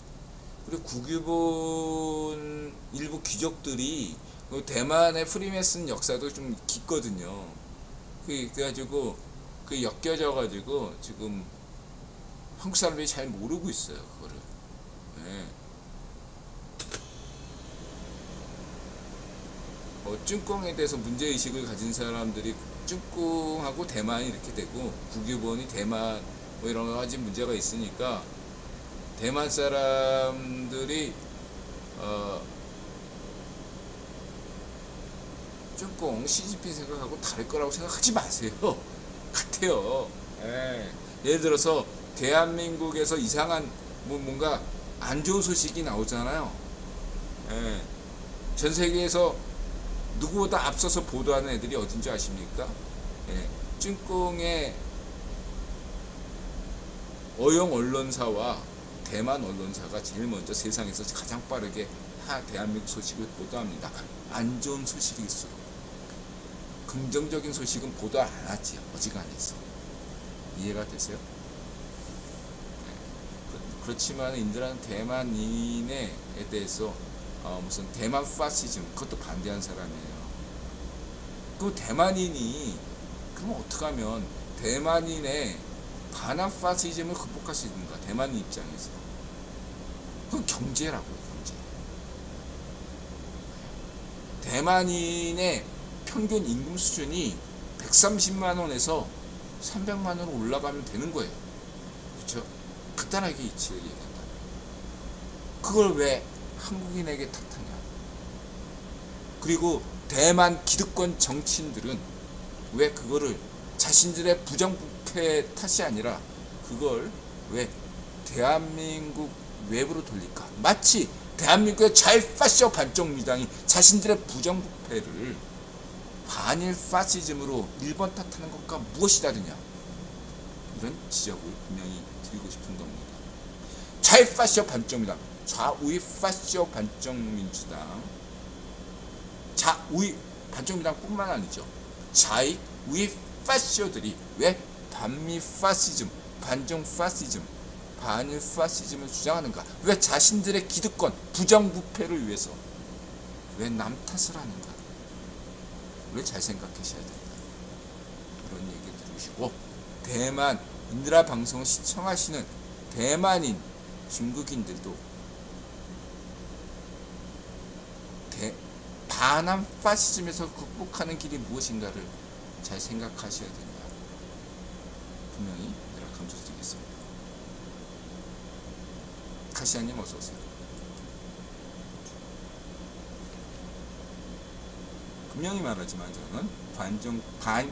그리고 국유본 일부 귀족들이 대만의 프리메슨 역사도 좀 깊거든요. 그래가지고 그 엮여져가지고 지금 한국 사람들이 잘 모르고 있어요. 그거를. 쭝꽁에 대해서 문제의식을 가진 사람들이 쭝꽁하고 대만이 이렇게 되고, 국유본이 대만 뭐 이런 거 가진 문제가 있으니까, 대만 사람들이 쭝꽁 시진핑 생각하고 다를 거라고 생각하지 마세요. 같아요. 예를 들어서 대한민국에서 이상한 뭔가 안 좋은 소식이 나오잖아요. 전 세계에서 누구보다 앞서서 보도하는 애들이 어딘지 아십니까? 쭝꽁의 어영 언론사와 대만 언론사가 제일 먼저 세상에서 가장 빠르게 대한민국 소식을 보도합니다. 안 좋은 소식일수록. 긍정적인 소식은 보도 안 하지, 어지간해서. 이해가 되세요? 그렇지만 인디라는 대만인에 대해서 무슨 대만 파시즘, 그것도 반대한 사람이에요. 그 대만인이 그럼 어떡하면 대만인의 반한 파시즘을 극복할 수 있는가? 대만인 입장에서. 그건 경제라고요, 경제. 대만인의 평균 임금 수준이 130만 원에서 300만 원으로 올라가면 되는 거예요. 그렇죠? 간단하게 이치를 얘기한다. 그걸 왜 한국인에게 탓하냐? 그리고 대만 기득권 정치인들은 왜 그거를 자신들의 부정부패 탓이 아니라 그걸 왜 대한민국 외부로 돌릴까? 마치 대한민국의 자유파쇼 반쪽미당이 자신들의 부정부패를 반일 파시즘으로 일본 탓하는 것과 무엇이 다르냐? 이런 지적을 분명히 드리고 싶은 겁니다. 좌파시오 반쪽민주당, 좌우익 파시오 반쪽민주당, 좌우익 반쪽민주당 뿐만 아니죠. 좌익 우익 파시오들이 왜 반미 파시즘, 반중 파시즘, 반일 파시즘을 주장하는가? 왜 자신들의 기득권, 부정부패를 위해서 왜 남 탓을 하는가? 왜 잘 생각하셔야 된다. 그런 얘기 들으시고, 대만 인드라 방송을 시청하시는 대만인 중국인들도 반한 파시즘에서 극복하는 길이 무엇인가를 잘 생각하셔야 된다. 분명히 내가 강조드리겠습니다. 카시아님 어서오세요. 분명히 말하지만 저는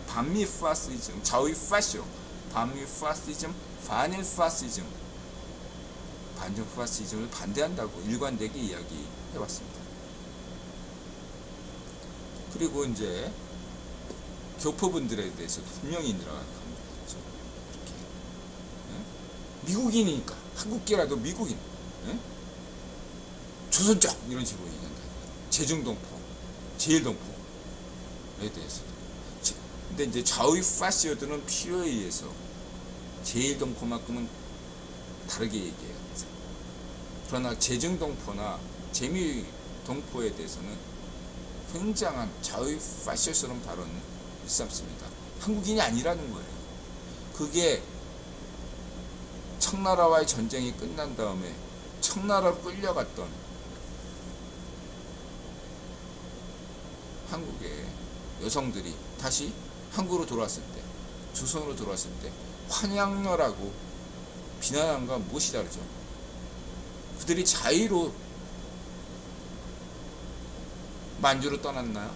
반미 파시즘, 좌우 파시오, 반미 파시즘, 반일 파시즘, 반중 파시즘을 반대한다고 일관되게 이야기해왔습니다. 그리고 이제 교포분들에 대해서도 분명히 들어가죠. 이렇게 미국인이니까 한국계라도 미국인, 조선족 이런 식으로 얘기한다. 제중동포, 제일동포에 대해서도. 근데 이제 좌우 파시오들은 필요에 의해서 제일동포만큼은 다르게 얘기해요. 그러나 제중동포나 재미동포에 대해서는 굉장한 좌우 파시오스러운 발언을 일삼습니다. 한국인이 아니라는 거예요. 그게 청나라와의 전쟁이 끝난 다음에 청나라로 끌려갔던 한국의 여성들이 다시 한국으로 돌아왔을 때, 조선으로 돌아왔을 때 환양녀라고 비난한 건 무엇이 다르죠? 그들이 자의로 만주로 떠났나요?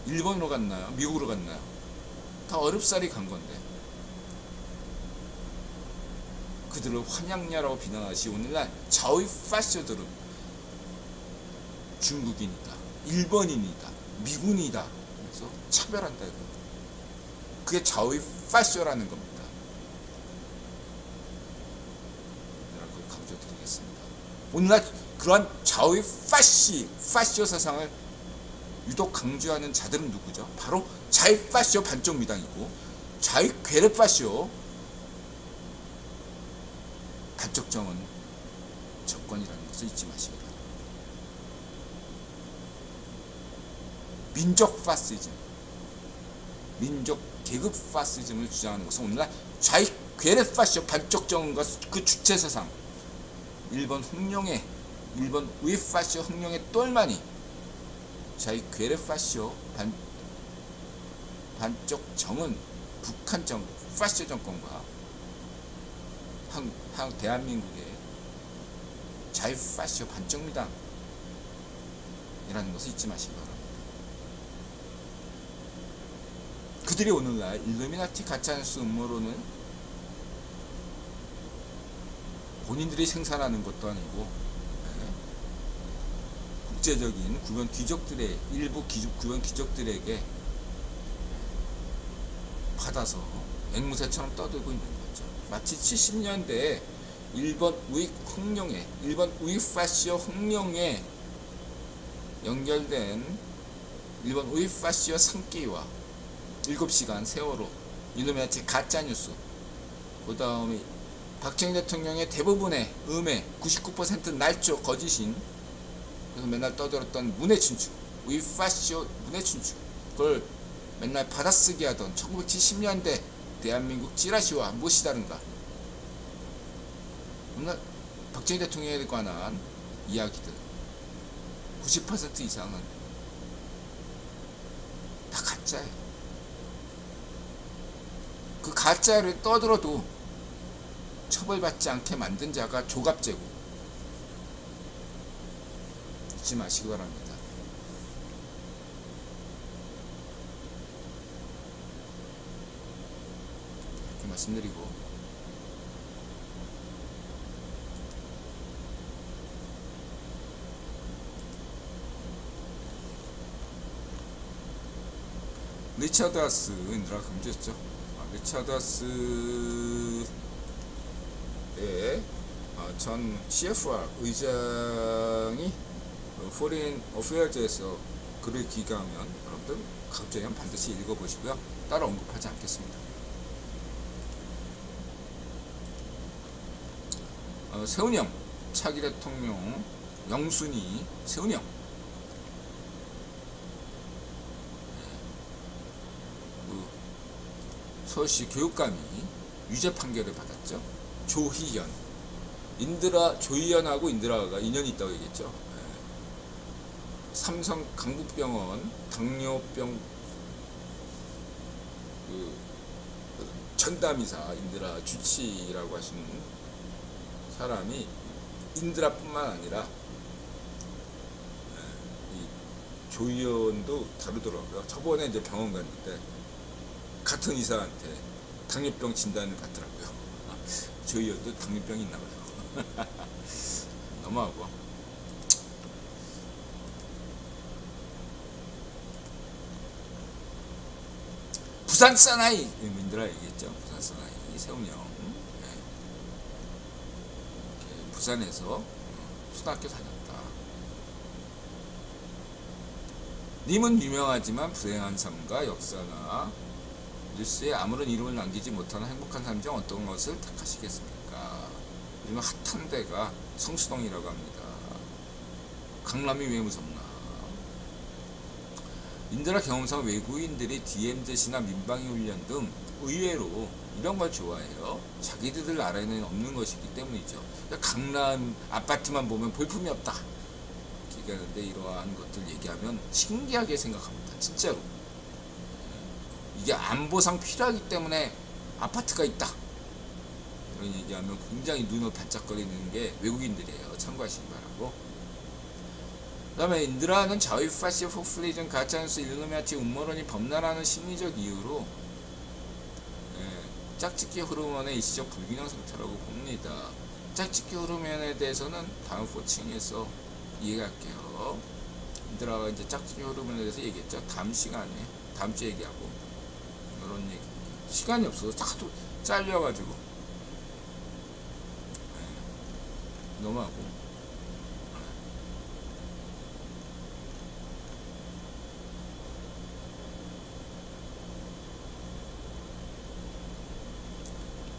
일본으로 갔나요? 미국으로 갔나요? 다 어렵사리 간 건데 그들을 환양녀라고 비난하시 오늘날 좌우 파시오들은 중국인이다, 일본인이다, 미군이다 그래서 차별한다 이거. 그게 좌우 파시오라는 겁니다. 내가 그걸 강조드리겠습니다. 오늘날 그러한 좌우 파시오 사상을 유독 강조하는 자들은 누구죠? 바로 좌우 파시오 반쪽미당이고 좌우 괴뢰 파시오 반쪽정은 정권이라는 것을 잊지 마시기 바랍니다. 민족 파시즘, 민족 계급 파시즘을 주장하는 것은 오늘날 좌우 괴뢰 파시오 반쪽정과 그 주체 사상, 일본 우익 파시오 흑룡의 똘마니 좌우 괴뢰 파시오 반쪽정은 북한 파시오 정권과 대한민국의 좌우 파시오 반쪽미당이라는 것을 잊지 마시기 바랍니다. 그들이 오늘날 일루미나티 가짜뉴스 음모론을 본인들이 생산하는 것도 아니고 국제적인 구변 귀족들의 일부 구변 귀족들에게 받아서 앵무새처럼 떠들고 있는 거죠. 마치 70년대에 일본 우익 파시오 흑룡에 연결된 일본 우익 파시오 상기와 7시간 세월호 일루미나티 가짜뉴스, 그 다음에 박정희 대통령의 대부분의 음해 99% 날조 거짓인, 그래서 맨날 떠들었던 문해 춘추, 우익 파시오 문해 춘추, 그걸 맨날 받아쓰기 하던 1970년대 대한민국 찌라시와 무엇이 다른가? 오늘 박정희 대통령에 관한 이야기들 90% 이상은 다 가짜예요. 그 가짜를 떠들어도 처벌받지 않게 만든 자가 조갑제고, 잊지 마시기 바랍니다. 이렇게 말씀드리고, 리차드 하스 인드라 금지였죠. 리차드 하스의 전 CFR 의장이 포린 어페어즈에서 글을 기고하면 여러분들 가급적이면 반드시 읽어보시고요. 따로 언급하지 않겠습니다. 세훈형 차기 대통령 영순이 세훈형 서울시 교육감이 유죄 판결을 받았죠. 조희연 조희연하고 인드라가 인연이 있다고 얘기했죠. 삼성 강북병원 당뇨병 전담의사 인드라 주치라고 하시는 사람이 인드라뿐만 아니라 이 조희연도 다루더라고요. 저번에 이제 병원 갔는데 같은 의사한테 당뇨병 진단을 받더라고요. 조희연도 당뇨병이 있나봐요. 너무하고. 부산 사나이 민들아 얘기했죠. 부산 사나이 세훈형 부산에서 초등학교 다녔다. 님은 유명하지만 불행한 삶과 역사나 뉴스에 아무런 이름을 남기지 못하는 행복한 삶 중 어떤 것을 택하시겠습니까? 요즘 핫한 데가 성수동이라고 합니다. 강남이 왜 무섭나? 인드라 경험상 외국인들이 DMZ나 민방위 훈련 등 의외로 이런 걸 좋아해요. 자기들 나라에는 없는 것이기 때문이죠. 그러니까 강남 아파트만 보면 볼품이 없다 얘기하는데 이러한 것들 얘기하면 신기하게 생각합니다. 진짜로 이게 안보상 필요하기 때문에 아파트가 있다 이런 얘기하면 굉장히 눈을 반짝거리는 게 외국인들이에요. 참고하시기 바라고. 그 다음에 인드라는 자위파시 포퓰리즘 가짜뉴스 일루미나티 음모론이 범람하는 심리적 이유로 짝짓기 호르몬의 일시적 불균형 상태라고 봅니다. 짝짓기 호르몬에 대해서는 다음 호칭에서 이해할게요. 인드라가 이제 짝짓기 호르몬에 대해서 얘기했죠. 다음 시간에 다음 주에 얘기하고 이런 얘기. 시간이 없어서 자꾸 잘려가지고 너무하고.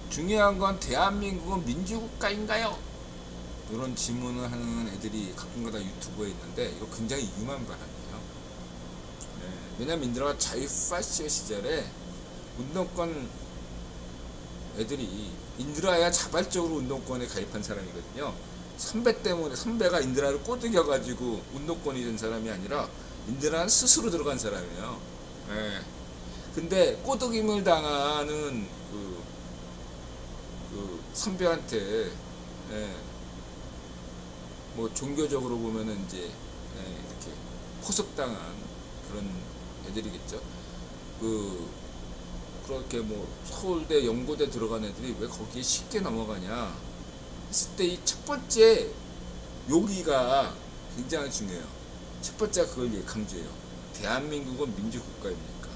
중요한 건 대한민국은 민주국가인가요? 이런 질문을 하는 애들이 가끔가다 유튜브에 있는데 이거 굉장히 유만 발언이에요. 왜냐면 인드라가 자유파시സ്റ്റ് 시절에 운동권 애들이 인드라야 자발적으로 운동권에 가입한 사람이거든요. 선배 때문에 선배가 인드라를 꼬드겨가지고 운동권이 된 사람이 아니라 인드라는 스스로 들어간 사람이에요. 근데 꼬드김을 당하는 그 선배한테 뭐 종교적으로 보면은 이제 이렇게 포섭당한 그런 애들이겠죠. 그렇게 뭐 서울대 연고대 들어간 애들이 왜 거기에 쉽게 넘어가냐 했을 때 이 첫 번째 요기가 굉장히 중요해요. 첫 번째가 그걸 강조해요. 대한민국은 민주국가입니까?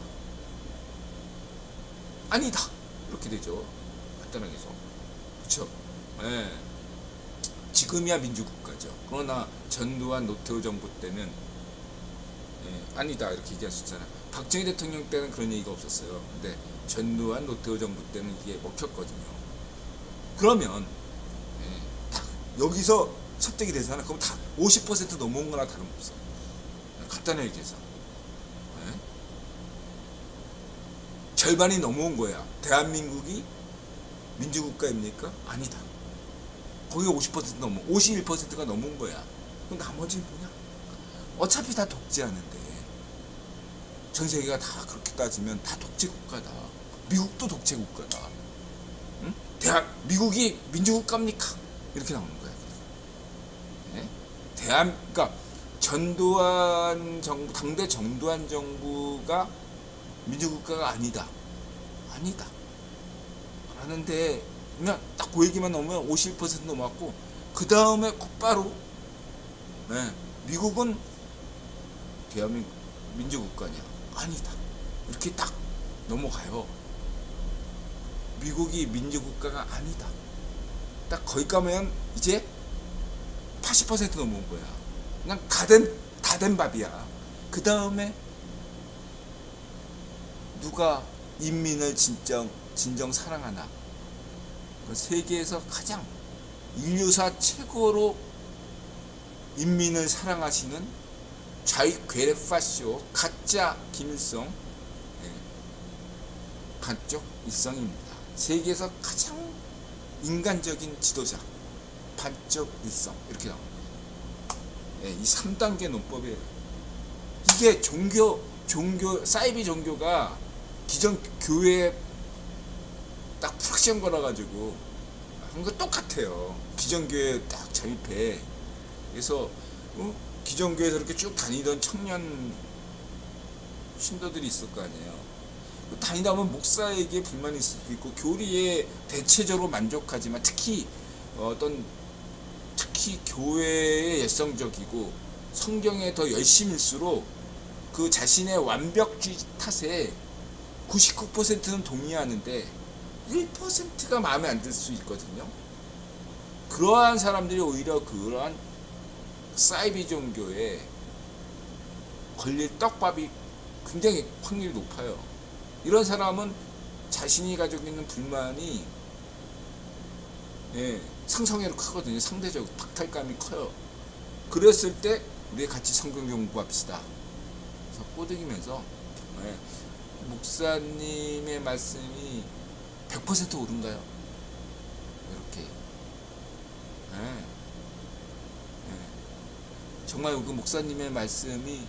아니다 이렇게 되죠. 간단하게 해서. 그쵸? 지금이야 민주국가죠. 그러나 전두환 노태우 정부 때는 아니다 이렇게 얘기할 수 있잖아요. 박정희 대통령 때는 그런 얘기가 없었어요. 근데 전두환 노태우 정부 때는 이게 먹혔거든요. 그러면 딱 여기서 설득이 되잖아요. 그럼 다 50% 넘어온 거나 다름없어. 간단하게 얘기해서 절반이 넘어온 거야. 대한민국이 민주국가입니까? 아니다. 거기가 50% 넘어 51%가 넘은 거야. 그럼 나머지는 뭐냐? 어차피 다 독재하는데 전 세계가 다 그렇게 따지면 다 독재국가다. 미국도 독재국가다. 응? 미국이 민주국가입니까? 이렇게 나오는 거야. 그러니까 전두환 정부, 당대 전두환 정부가 민주국가가 아니다. 하는데 그냥 딱 그 얘기만 넘으면 51% 넘었고 그 다음에 곧바로 미국은 대한민국 민주국가냐? 아니다. 이렇게 딱 넘어가요. 미국이 민주국가가 아니다. 딱 거기 가면 이제 80% 넘어온 거야. 그냥 다 된 밥이야. 그 다음에 누가 인민을 진정 사랑하나? 그 세계에서 가장 인류사 최고로 인민을 사랑하시는 좌익 괴뢰파쇼 가짜 김일성, 반쪽 일성입니다. 세계에서 가장 인간적인 지도자 반쪽 일성 이렇게 나옵니다. 이 3단계 논법이에요. 이게 종교 사이비 종교가 기존 교회에 딱 프락션 걸어가지고 한 거 똑같아요. 기존 교회에 딱 잠입해. 그래서 기존 교회에서 이렇게 쭉 다니던 청년 신도들이 있을 거 아니에요. 다니다 보면 목사에게 불만이 있을 수도 있고 교리에 대체적으로 만족하지만 특히 교회에 열성적이고 성경에 더 열심일수록 그 자신의 완벽주의 탓에 99%는 동의하는데 1%가 마음에 안 들 수 있거든요. 그러한 사람들이 오히려 그러한 사이비 종교에 걸릴 떡밥이 굉장히 확률이 높아요. 이런 사람은 자신이 가지고 있는 불만이 상성애로 크거든요. 상대적으로 박탈감이 커요. 그랬을 때 우리 같이 성경 공부합시다. 그래서 꼬드기면서 목사님의 말씀이 100% 옳은가요? 이렇게 정말 그 목사님의 말씀이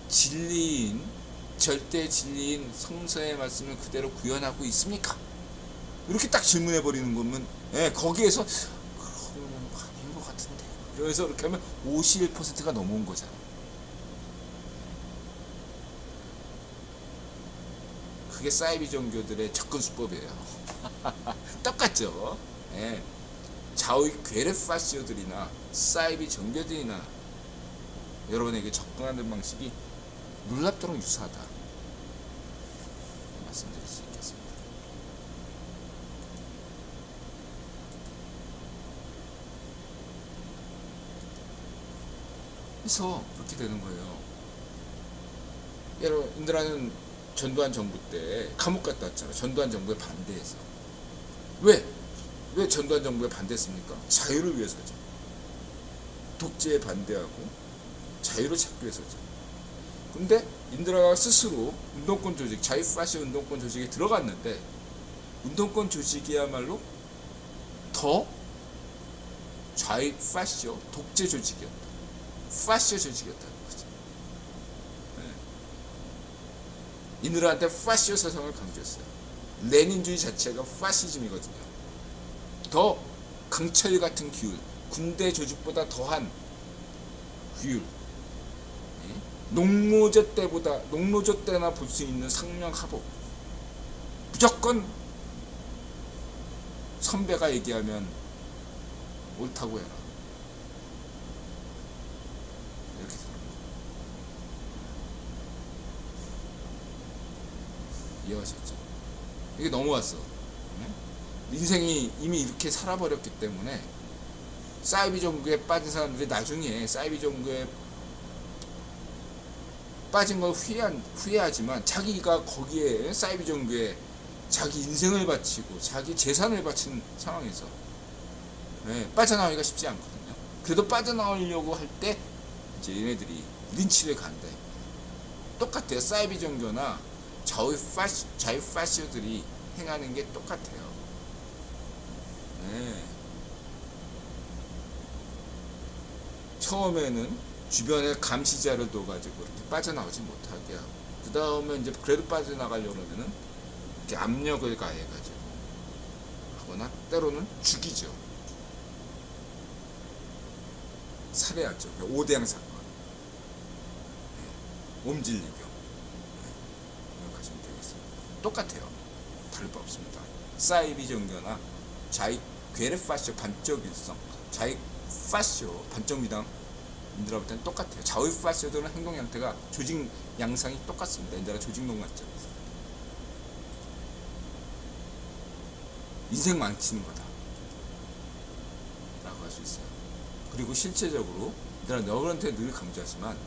진리인 절대 진리인 성서의 말씀을 그대로 구현하고 있습니까? 이렇게 딱 질문해 버리는 거면 거기에서 그런 거 아닌 것 같은데 그래서 이렇게 하면 51%가 넘어온 거잖아. 그게 사이비 종교들의 접근 수법이에요. 똑같죠. 좌우의 괴뢰파시오들이나 사이비 종교들이나 여러분에게 접근하는 방식이 놀랍도록 유사하다 말씀드릴 수 있겠습니다. 그래서 그렇게 되는 거예요. 여러분들은 전두환 정부 때 감옥 갔다 왔잖아. 전두환 정부에 반대해서. 왜 전두환 정부에 반대했습니까? 자유를 위해서죠. 독재에 반대하고 자유를 찾기 위해서죠. 근데 인드라가 스스로 운동권 조직, 자유파시 운동권 조직에 들어갔는데 운동권 조직이야말로 더 좌익파시오 독재 조직이었다. 파시오 조직이었다는 거죠. 인드라한테 파시오 사상을 강조했어요. 레닌주의 자체가 파시즘이거든요. 더 강철 같은 기울, 군대 조직보다 더한 기울, 농노조 때나 볼 수 있는 상명하복. 무조건 선배가 얘기하면 옳다고 해라. 이렇게 이해하셨죠? 이게 넘어왔어. 인생이 이미 이렇게 살아버렸기 때문에 사이비 종교에 빠진 사람들이 나중에 사이비 종교에 빠진 걸 후회하지만 자기가 거기에 사이비 종교에 자기 인생을 바치고 자기 재산을 바친 상황에서 빠져나오기가 쉽지 않거든요. 그래도 빠져나오려고 할 때 이제 얘네들이 린치를 간다. 똑같아요. 사이비 종교나 자유파시오들이 행하는 게 똑같아요. 처음에는 주변에 감시자를 둬가지고 이렇게 빠져나오지 못하게 하고, 그 다음에 이제 그래도 빠져나가려고 하면은 이렇게 압력을 가해가지고 하거나 때로는 죽이죠. 살해하죠. 오대양 사건, 몸질리교 가시면 되겠습니다. 똑같아요. 다를 바 없습니다. 사이비 종교나 좌익 괴뢰파시오 반쪽 일성, 좌익 파시오 반쪽 미당 인드라 볼 때는 똑같아요. 좌익 파시오들은 행동 형태가 조직 양상이 똑같습니다. 인드라 조직론 관점에서 인생 망치는 거다. 수 있어요. 그리고 실제적으로 내가 여러분한테 늘 강조하지만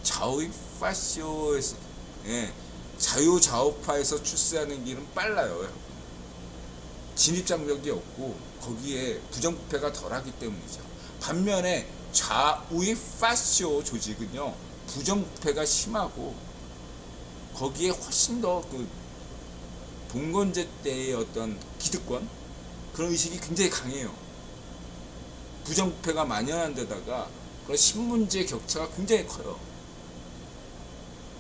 좌우의 파시오에서 자유좌우파에서 출세하는 길은 빨라요. 여러분. 진입장벽이 없고 거기에 부정부패가 덜하기 때문이죠. 반면에 좌우의 파시오 조직은요 부정부패가 심하고 거기에 훨씬 더 그 봉건제 때의 어떤 기득권 그런 의식이 굉장히 강해요. 부정부패가 만연한 데다가 그런 신문제 격차가 굉장히 커요.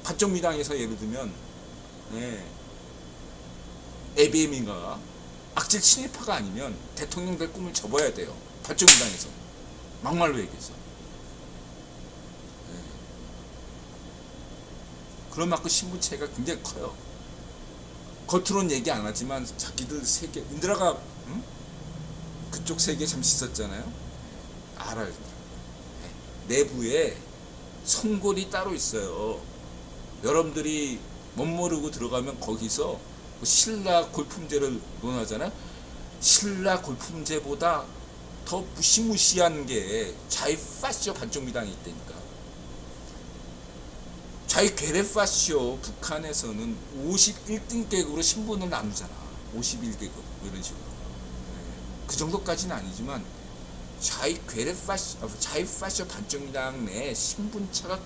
반쪽미당에서 예를 들면 ABM인가 악질 친일파가 아니면 대통령 될 꿈을 접어야 돼요. 반쪽미당에서 막말로 얘기해서. 그런 만큼 신분체가 굉장히 커요. 겉으로는 얘기 안 하지만 자기들 세계 인드라가 그쪽 세계에 잠시 있었잖아요. 알아요. 내부에 성골이 따로 있어요. 여러분들이 못 모르고 들어가면 거기서 신라 골품제를 논하잖아요. 신라 골품제보다 더 무시무시한 게 자이 파시오 반쪽미당이 있다니까. 자이 괴뢰 파시오 북한에서는 51등계급으로 신분을 나누잖아. 51계급 이런 식으로. 그 정도까지는 아니지만 자이 괴뢰 파시오, 자이 파시오 반쪽미당 내 신분제가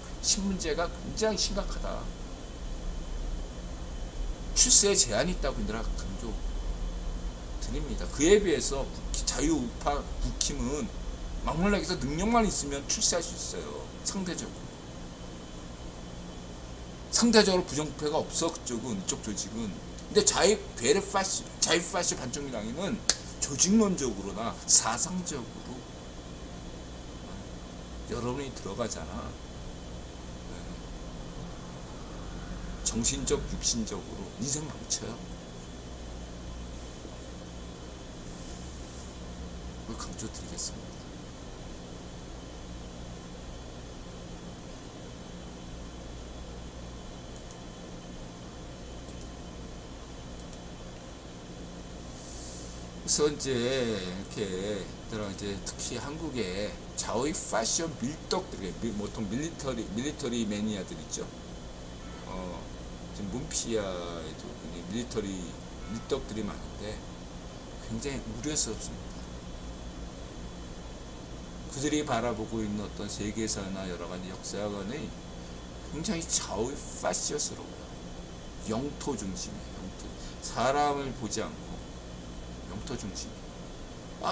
굉장히 심각하다. 출세에 제한이 있다고 인들아 강조 드립니다. 그에 비해서 자유우파 국힘은 막말라기서 능력만 있으면 출세할 수 있어요. 상대적으로 부정부패가 없어. 그쪽은 이쪽 조직은. 근데 자유 파시 반쪽미당에는 조직론적으로나 사상적으로 여러분이 들어가잖아. 정신적, 육신적으로 인생 망쳐요. 그걸 강조드리겠습니다. 그래서 이제 이렇게 이제 특히 한국의 좌우의 패션 밀떡들, 보통 밀리터리 매니아들 있죠. 지금 문피아에도 밀리터리 밀떡들이 많은데 굉장히 우려스럽습니다. 그들이 바라보고 있는 어떤 세계사나 여러 가지 역사관이 굉장히 좌우의 패셔스러워요. 영토 중심이에요. 영토. 사람을 보지 않고 영토 중심.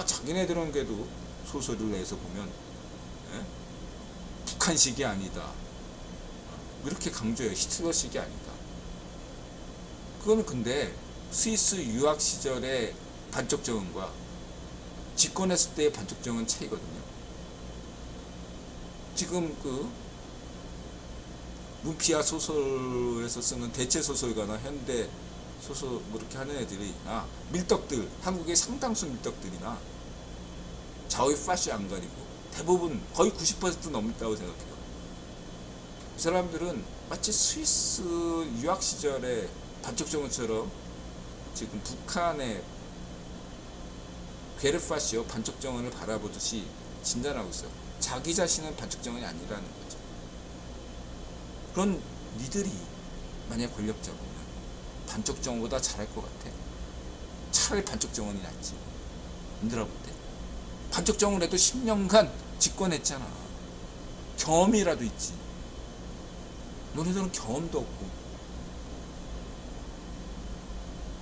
자기네들은 그래도 소설을 내서 보면 북한식이 아니다. 이렇게 강조해요. 히틀러식이 아니다. 그거는 근데 스위스 유학 시절의 반쪽 정언과 집권했을 때의 반쪽 정언 차이거든요. 지금 그 문피아 소설에서 쓰는 대체 소설가나 현대 소설 뭐 이렇게 하는 애들이 밀떡들, 한국의 상당수 밀떡들이나 좌우의 파시 안 가리고 대부분 거의 90% 넘는다고 생각해요. 이 사람들은 마치 스위스 유학 시절의 반쪽 정언처럼 지금 북한의 괴뢰 파시오 반쪽 정언을 바라보듯이 진단하고 있어요. 자기 자신은 반쪽 정언이 아니라는 거죠. 그런 니들이 만약 권력 잡으면 반쪽 정언보다 잘할 것 같아. 차라리 반쪽 정언이 낫지. 힘들어 볼 때. 반쪽 정언을 해도 10년간 집권했잖아. 경험이라도 있지. 너네들은 경험도 없고.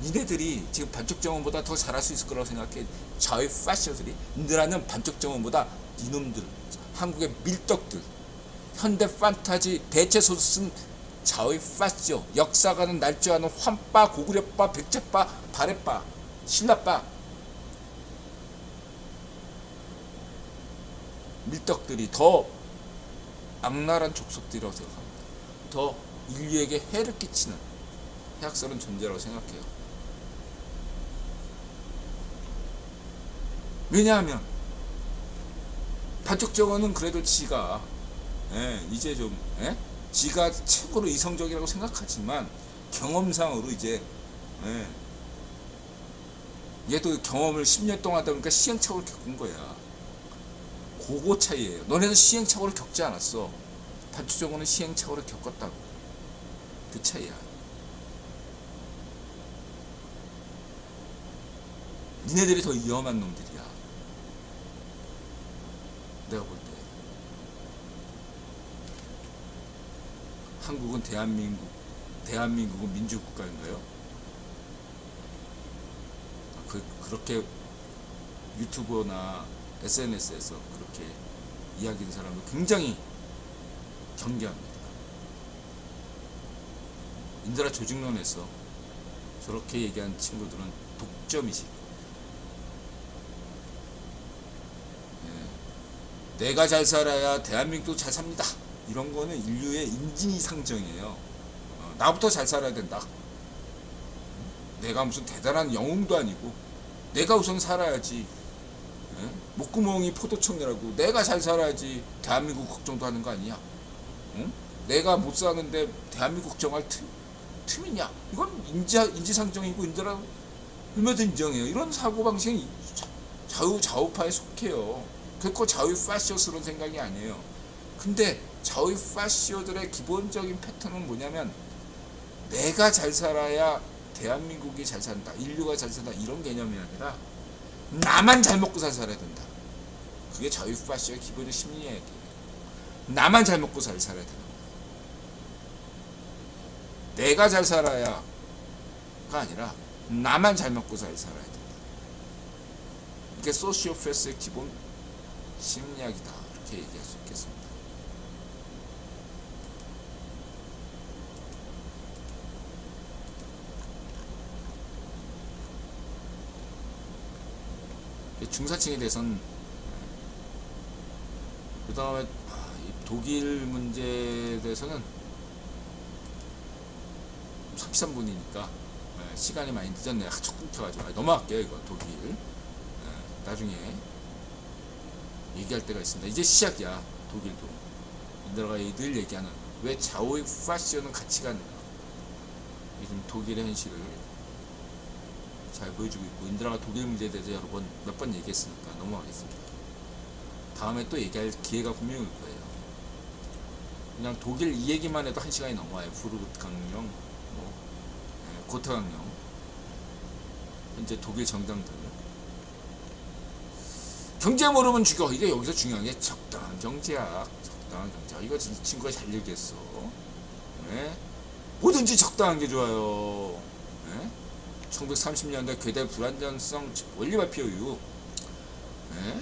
니네들이 지금 반쪽 정언보다 더 잘할 수 있을 거라고 생각해. 좌우 파시오들이 너네라는 반쪽 정언보다 이놈들, 한국의 밀떡들, 현대 판타지 대체 소설 쓴 좌우 파시오, 역사가는 날 줄 아는 환빠, 고구려빠, 백제빠, 발해빠, 신라빠 밀떡들이 더 악랄한 족속들이라고 생각합니다. 더 인류에게 해를 끼치는 해악스러운 존재라고 생각해요. 왜냐하면 반쪽 정언은 그래도 지가 이제 좀 지가 최고로 이성적이라고 생각하지만 경험상으로 이제 얘도 경험을 10년 동안 하다 보니까 시행착오를 겪은 거야. 그거 차이예요. 너네는 시행착오를 겪지 않았어. 파추종은 시행착오를 겪었다고. 그 차이야. 니네들이 더 위험한 놈들이야. 내가 볼 때. 한국은 대한민국은 민주국가인가요? 그렇게 유튜버나 SNS에서 그렇게 이야기하는 사람을 굉장히 경계합니다. 인드라 조직론에서 저렇게 얘기한 친구들은 독점이지. 내가 잘 살아야 대한민국도 잘 삽니다. 이런 거는 인류의 인지상정이에요. 나부터 잘 살아야 된다. 내가 무슨 대단한 영웅도 아니고 내가 우선 살아야지. 목구멍이 포도청이라고 내가 잘 살아야지 대한민국 걱정도 하는 거 아니야. 내가 못 사는데 대한민국 걱정할 틈이냐. 이건 인지상정이고 인들아 얼마든 인정해요. 이런 사고방식은 좌우파에 속해요. 결코 좌우 파시오스러운 생각이 아니에요. 근데 좌우 파시오들의 기본적인 패턴은 뭐냐면 내가 잘 살아야 대한민국이 잘 산다, 인류가 잘 산다, 이런 개념이 아니라 나만 잘 먹고 잘 살아야 된다. 그게 좌우 파시오의 기본적 심리학이에요. 나만 잘 먹고 잘 살아야 된다. 내가 잘 살아야가 아니라 나만 잘 먹고 잘 살아야 된다. 이게 소시오패스의 기본 심리학이다. 이렇게 얘기할 수 있겠습니다. 중산층에 대해서는 그 다음에 독일 문제에 대해서는 33분이니까 시간이 많이 늦었네요. 쭉 끊겨가지고 넘어갈게요. 이거 독일 나중에 얘기할 때가 있습니다. 이제 시작이야. 독일도 인드라가 늘 얘기하는 왜 좌우의 파시오는 같이 가는가. 요즘 독일의 현실을 잘 보여주고 있고, 인드라가 독일 문제에 대해서 여러 번 몇 번 얘기했으니까 넘어가겠습니다. 다음에 또 얘기할 기회가 분명히 올 거예요. 그냥 독일 이 얘기만 해도 1시간이 넘어와요. 푸르트 강령, 고트 강령, 현재 독일 정당들. 경제 모르면 죽여. 이게 여기서 중요한 게 적당한 경제학. 적당한 경제학. 이거 이 친구가 잘 얘기했어. 네? 뭐든지 적당한 게 좋아요. 네? 1930년대 괴대 불안정성 원리 발표 이후 네?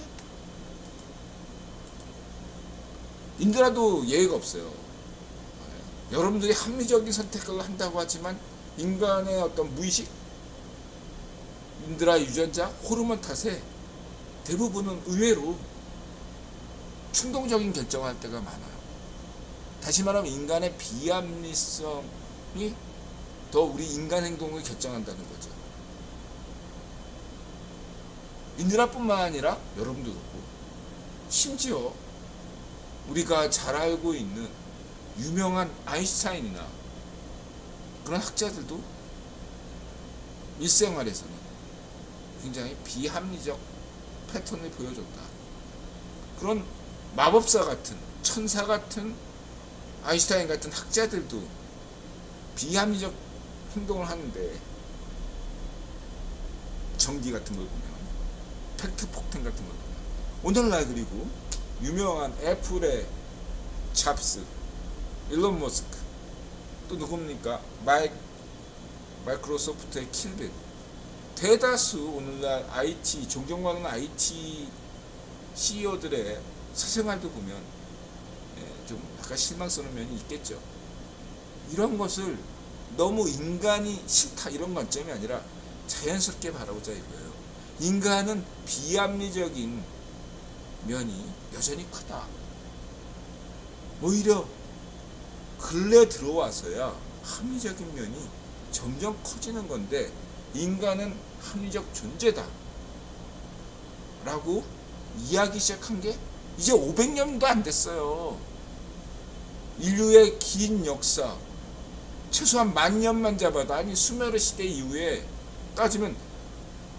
인드라도 예외가 없어요. 네? 여러분들이 합리적인 선택을 한다고 하지만 인간의 어떤 무의식, 인드라 유전자, 호르몬 탓에 대부분은 의외로 충동적인 결정을 할 때가 많아요. 다시 말하면 인간의 비합리성이 더 우리 인간 행동을 결정한다는 거죠. 인드라뿐만 아니라 여러분도 그렇고, 심지어 우리가 잘 알고 있는 유명한 아인슈타인이나 그런 학자들도 일생활에서는 굉장히 비합리적 패턴을 보여줬다. 그런 마법사 같은, 천사 같은, 아인슈타인 같은 학자들도 비합리적 행동을 하는데, 전기 같은 걸 보면, 팩트 폭탄 같은 걸 보면, 오늘날 그리고 유명한 애플의 잡스, 일론 머스크, 또 누굽니까? 마이크로소프트의 킬빈, 대다수 오늘날 IT, 존경받는 IT CEO들의 사생활도 보면 좀 약간 실망스러운 면이 있겠죠. 이런 것을 너무 인간이 싫다 이런 관점이 아니라 자연스럽게 바라보자 이거예요. 인간은 비합리적인 면이 여전히 크다. 오히려 근래 들어와서야 합리적인 면이 점점 커지는 건데, 인간은 합리적 존재다 라고 이야기 시작한 게 이제 500년도 안 됐어요. 인류의 긴 역사, 최소한 10,000년만 잡아도, 아니 수메르 시대 이후에 따지면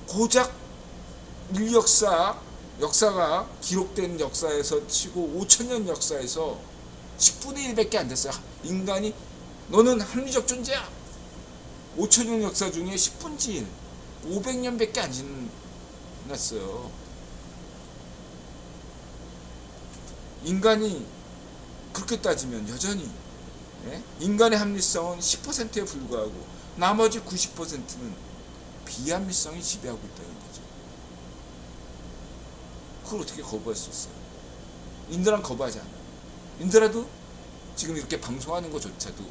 고작 인류 역사 역사가 기록된 역사에서 치고 5천년 역사에서 10분의 1밖에 안 됐어요. 인간이 너는 합리적 존재야. 5천년 역사 중에 10분의 1, 500년밖에 안 지났어요. 인간이 그렇게 따지면 여전히 인간의 합리성은 10%에 불과하고 나머지 90%는 비합리성이 지배하고 있다는 거죠. 그걸 어떻게 거부할 수 있어요? 인들은 거부하지 않아요. 인들라도 지금 이렇게 방송하는 것조차도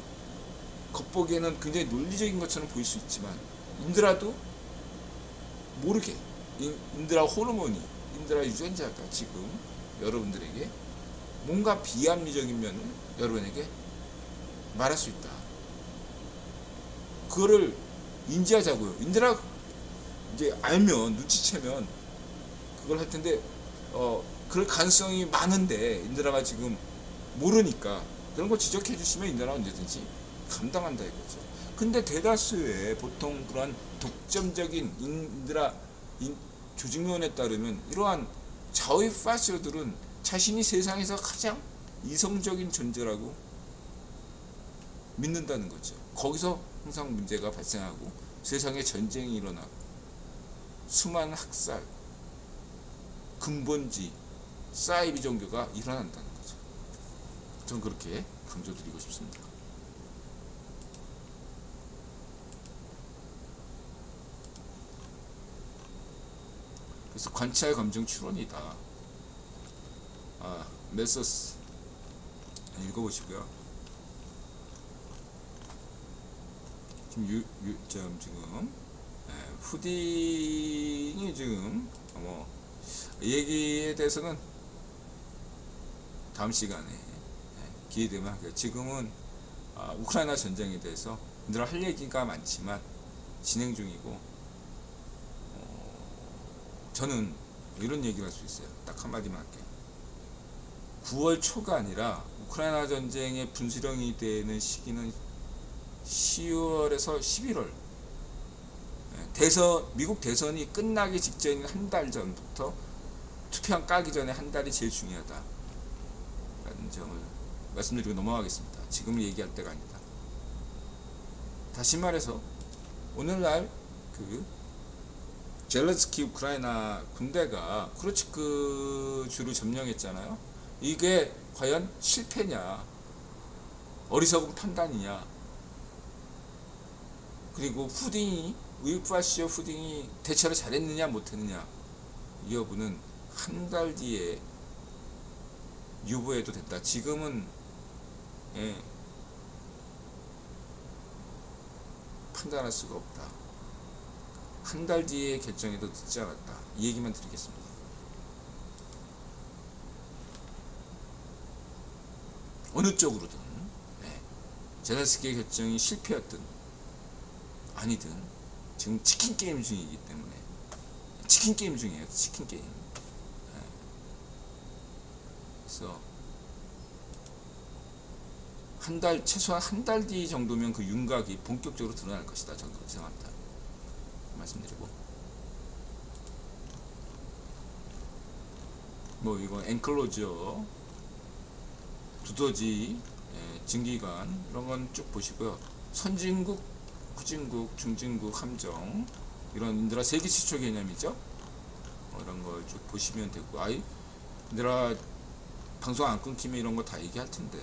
겉보기에는 굉장히 논리적인 것처럼 보일 수 있지만 인들라도 모르게 인드라 호르몬이, 인드라 유전자가 지금 여러분들에게 뭔가 비합리적인 면을 여러분에게 말할 수 있다. 그거를 인지하자고요. 인드라 이제 알면, 눈치채면 그걸 할 텐데 그럴 가능성이 많은데 인드라가 지금 모르니까 그런 거 지적해 주시면 인드라가 언제든지 감당한다 이거죠. 근데 대다수의 보통 그런 독점적인 인드라 조직론에 따르면 이러한 좌우의 파시오들은 자신이 세상에서 가장 이성적인 존재라고 믿는다는 거죠. 거기서 항상 문제가 발생하고 세상에 전쟁이 일어나고 수많은 학살, 근본지, 사이비 종교가 일어난다는 거죠. 저는 그렇게 강조드리고 싶습니다. 그래서 관찰 검증 추론이다. 메서스 읽어보시고요. 지금 푸딩이 지금 이 얘기에 대해서는 다음 시간에 기회 되면 할게요. 지금은 우크라이나 전쟁에 대해서 늘 할 얘기가 많지만 진행 중이고 저는 이런 얘기를 할 수 있어요. 딱 한마디만 할게요. 9월 초가 아니라 우크라이나 전쟁의 분수령이 되는 시기는 10월에서 11월 미국 대선이 끝나기 직전인 한 달 전부터 투표한 까기 전에 한 달이 제일 중요하다 라는 점을 말씀드리고 넘어가겠습니다. 지금을 얘기할 때가 아니다. 다시 말해서 오늘날 젤렌스키 우크라이나 군대가 쿠르츠크 주를 점령했잖아요. 이게 과연 실패냐, 어리석은 판단이냐, 그리고 우이파시오 푸딩이 대처를 잘했느냐 못했느냐, 이 여부는 한 달 뒤에 유보해도 된다. 지금은 판단할 수가 없다. 한 달 뒤에 결정해도 늦지 않았다. 이 얘기만 드리겠습니다. 어느 쪽으로든 젤렌스키의 결정이 실패였든 아니든 지금 치킨 게임 중이기 때문에 치킨 게임 중이에요. 치킨 게임. 그래서 최소한 한 달 뒤 정도면 그 윤곽이 본격적으로 드러날 것이다. 저는 그렇게 생각합니다. 말씀드리고 이거 엔클로저, 두더지, 증기관 이런 건 쭉 보시고요. 선진국, 후진국, 중진국, 함정 이런 인드라 세계시초 개념이죠. 이런 걸 쭉 보시면 되고, 인드라 방송 안 끊기면 이런 거 다 얘기할 텐데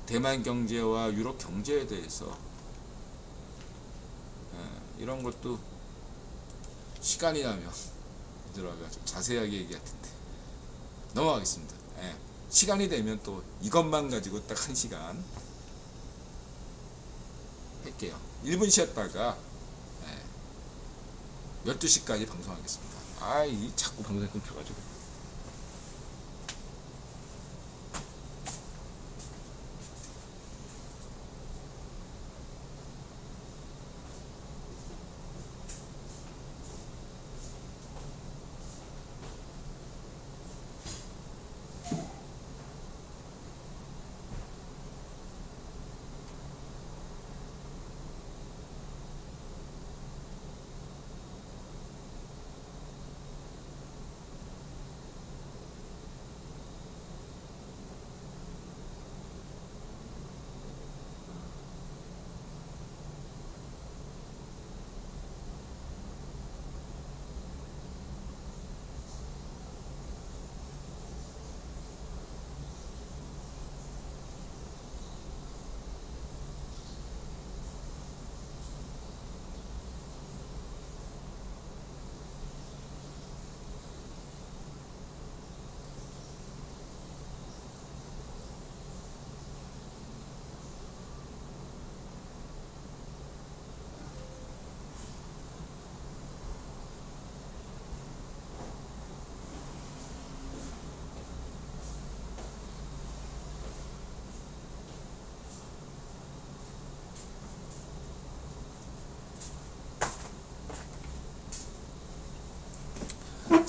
대만 경제와 유럽 경제에 대해서 이런 것도 시간이 나면 인드라가 좀 자세하게 얘기할 텐데 넘어가겠습니다. 시간이 되면 또 이것만 가지고 딱 1시간 할게요. 1분 쉬었다가 12시까지 방송하겠습니다. 자꾸 방송이 끊겨가지고.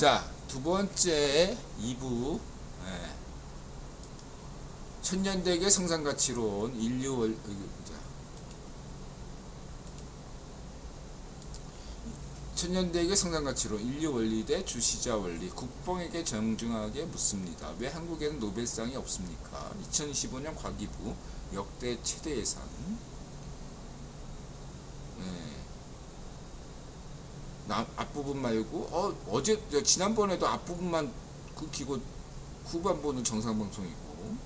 자, 두 번째 2부. 천년대계 생산가치론 인류 천년대계 생산가치론 인류 원리 대 주시자 원리 국뽕에게 정중하게 묻습니다. 왜 한국에는 노벨상이 없습니까? 2025년 과기부 역대 최대 예산. 앞부분 말고 어제 지난번에도 앞부분만 긁히고 후반부는 정상방송이고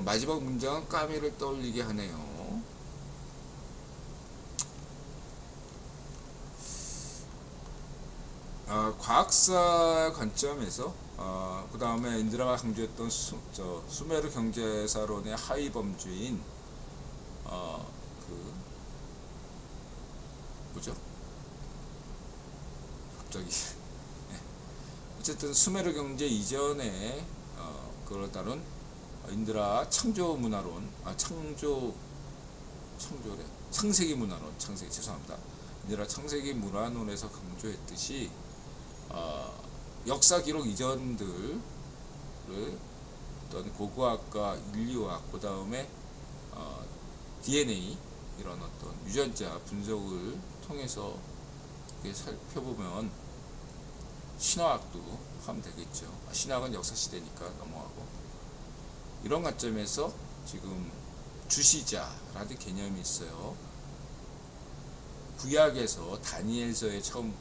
마지막 문장은 까미를 떠올리게 하네요. 과학사 관점에서 그 다음에 인드라가 강조했던 수메르 경제사론의 하위 범주인 뭐죠? 갑자기 어쨌든 수메르 경제 이전에 그걸 따른 인드라 창조 문화론, 창세기 문화론, 죄송합니다. 인드라 창세기 문화론에서 강조했듯이 역사 기록 이전들을 어떤 고고학과 인류학, 그 다음에 DNA 이런 어떤 유전자 분석을 통해서 살펴보면 신화학도 하면 되겠죠. 신화학은 역사 시대니까 넘어가고, 이런 관점에서 지금 주시자라는 개념이 있어요. 구약에서 다니엘서에 처음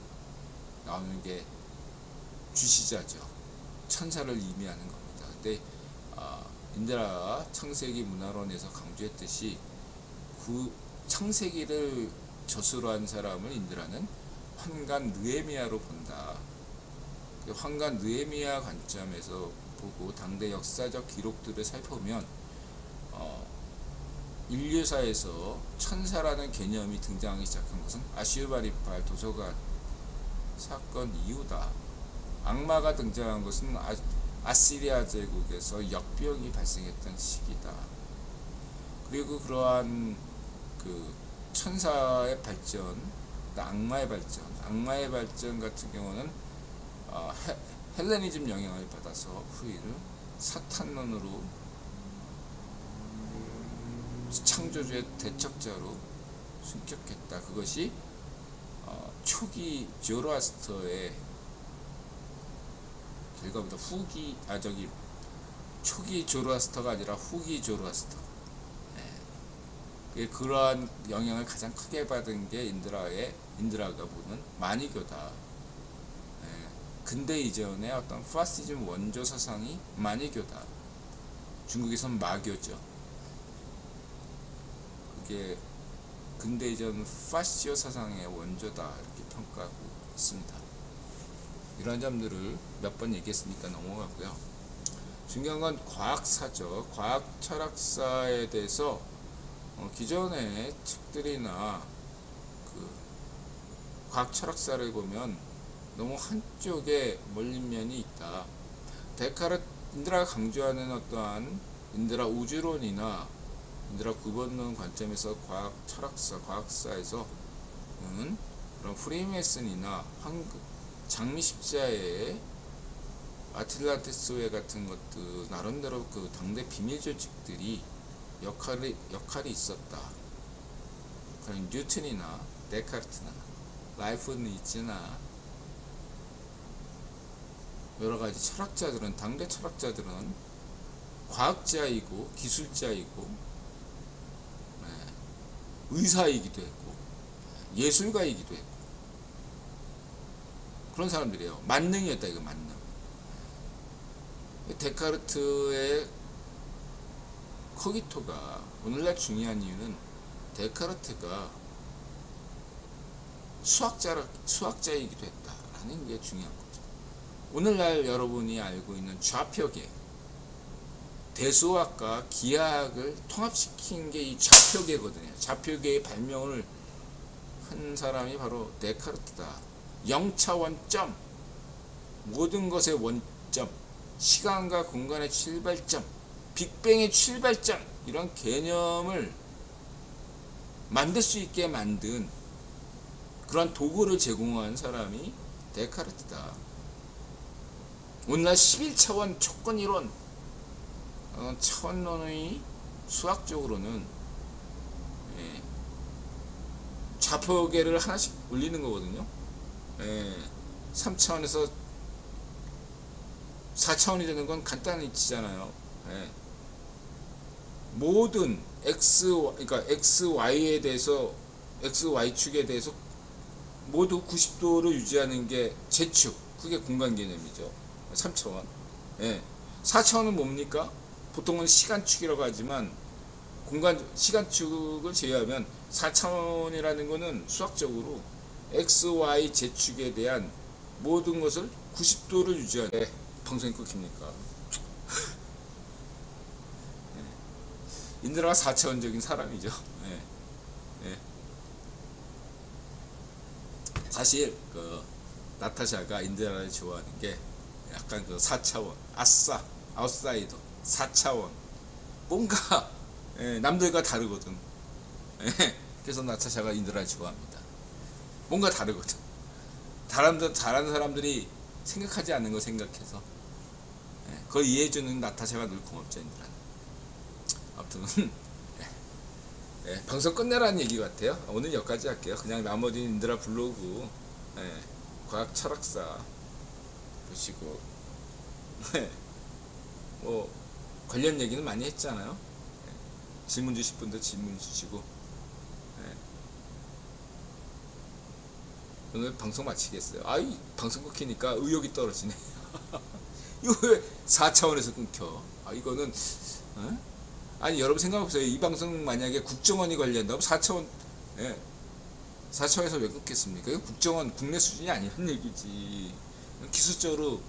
나오는 게 주시자죠. 천사를 의미하는 겁니다. 근데 인드라 창세기 문화론에서 강조했듯이 그 창세기를 저수로 한 사람을 인드라는 환관 느헤미야로 본다. 환관 느헤미야 관점에서 보고 당대 역사적 기록들을 살펴보면 인류사에서 천사라는 개념이 등장하기 시작한 것은 아슈르바니팔 도서관 사건 이후다. 악마가 등장한 것은 아시리아 제국에서 역병이 발생했던 시기다. 그리고 그러한 그 천사의 발전, 악마의 발전 같은 경우는 헬레니즘 영향을 받아서 후일을 사탄론으로 창조주의 대척자로 승격했다. 그것이 초기 조로아스터의 결과보다 초기 조로아스터가 아니라 후기 조로아스터. 그러한 영향을 가장 크게 받은 게 인드라가 보는 마니교다. 근대 이전의 어떤 파시즘 원조 사상이 마니교다. 중국에선 마교죠. 그게 근대 이전 파시오 사상의 원조다 이렇게 평가하고 있습니다. 이러한 점들을 몇 번 얘기했으니까 넘어가고요. 중요한 건 과학사죠. 과학 철학사에 대해서 기존의 책들이나 그 과학 철학사를 보면 너무 한쪽에 몰린 면이 있다. 인드라가 강조하는 어떠한 인드라 우주론이나 인드라 구본론 관점에서 과학 철학사, 과학사에서 그런 프리메이슨이나 장미 십자의 아틀란티스회 같은 것도 나름대로 그 당대 비밀 조직들이 역할이 있었다. 그런 뉴턴이나 데카르트나 라이프니츠나 여러 가지 철학자들은, 당대 철학자들은 과학자이고 기술자이고 의사이기도 했고 예술가이기도 했고 그런 사람들이에요. 만능이었다. 이거 만능. 데카르트의 코기토가 오늘날 중요한 이유는 데카르트가 수학자이기도 했다라는 게 중요한 거죠. 오늘날 여러분이 알고 있는 좌표계, 대수학과 기하학을 통합시킨 게 이 좌표계거든요. 좌표계의 발명을 한 사람이 바로 데카르트다. 영차 원점, 모든 것의 원점, 시간과 공간의 출발점, 빅뱅의 출발점, 이런 개념을 만들 수 있게 만든 그런 도구를 제공한 사람이 데카르트다. 오늘날 11차원 조건이론 차원론의 수학적으로는 예, 좌표계를 하나씩 올리는 거거든요. 3차원에서 4차원이 되는 건 간단한 이치잖아요. 모든 그러니까 XY에 대해서 XY축에 대해서 모두 90도를 유지하는 게 Z축, 그게 공간 개념이죠. 3차원. 4차원은 뭡니까? 보통은 시간축이라고 하지만 시간축을 제외하면 4차원이라는 것은 수학적으로 XY Z축에 대한 모든 것을 90도를 유지하는 방송이 끊깁니까? 인드라가 4차원적인 사람이죠. 사실 그 나타샤가 인드라를 좋아하는 게 약간 그 4차원, 아웃사이더, 4차원, 뭔가 남들과 다르거든. 그래서 나타샤가 인드라를 좋아합니다. 뭔가 다르거든. 다른 사람들이 생각하지 않는 거 생각해서 그걸 이해해주는 나타샤가 늘 고맙죠, 인드라는. 아무튼 방송 끝내라는 얘기 같아요. 오늘 여기까지 할게요. 그냥 나머지 인드라 블로그 과학 철학사 보시고 뭐 관련 얘기는 많이 했잖아요. 질문 주실 분들 질문 주시고 오늘 방송 마치겠어요. 아이 방송 끊기니까 의욕이 떨어지네. 이거 왜 4차원에서 끊겨? 이거는 아니 여러분 생각해보세요. 이 방송 만약에 국정원이 관리한다면 4차원 4차원에서 왜 끊겠습니까? 이거 국정원 국내 수준이 아니란 얘기지. 기술적으로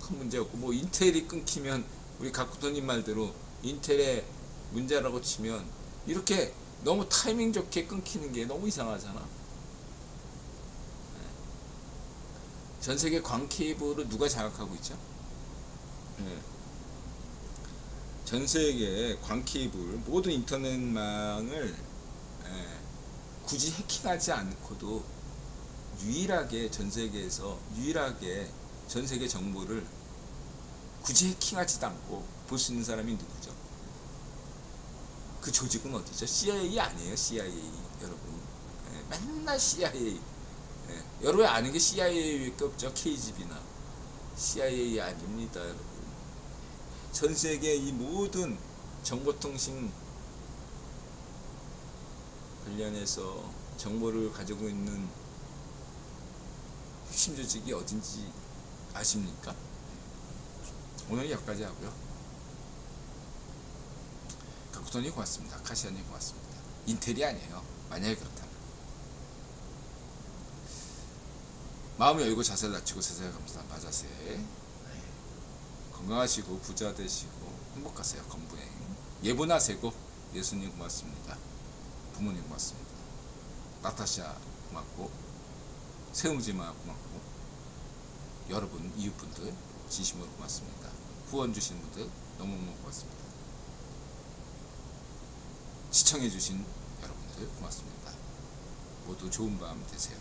큰 문제 없고 뭐 인텔이 끊기면 우리 각구토님 말대로 인텔의 문제라고 치면 이렇게 너무 타이밍 좋게 끊기는 게 너무 이상하잖아. 전 세계 광 케이블을 누가 장악하고 있죠? 전 세계 광 케이블 모든 인터넷망을 굳이 해킹하지 않고도 유일하게 전 세계에서 전 세계 정보를 굳이 해킹하지도 않고 볼 수 있는 사람이 누구죠? 그 조직은 어디죠? CIA 아니에요? CIA 여러분. 맨날 CIA. 여러분 아는 게 CIA밖에 없죠? KGB나 CIA 아닙니다, 여러분. 전 세계 이 모든 정보통신 관련해서 정보를 가지고 있는 핵심 조직이 어딘지 아십니까? 오늘 여기까지 하고요. 각구토님 고맙습니다. 카시아님 고맙습니다. 인텔이 아니에요. 만약에 그렇다면. 마음 열고 자세를 낮추고 세상에 감사한 바자세. 건강하시고 부자 되시고 행복하세요. 건부행. 예분하세고 예수님 고맙습니다. 부모님 고맙습니다. 나타샤 고맙고 세웅지마 고맙고 여러분 이웃분들 진심으로 고맙습니다. 후원 주신 분들 너무너무 고맙습니다. 시청해 주신 여러분들 고맙습니다. 모두 좋은 밤 되세요.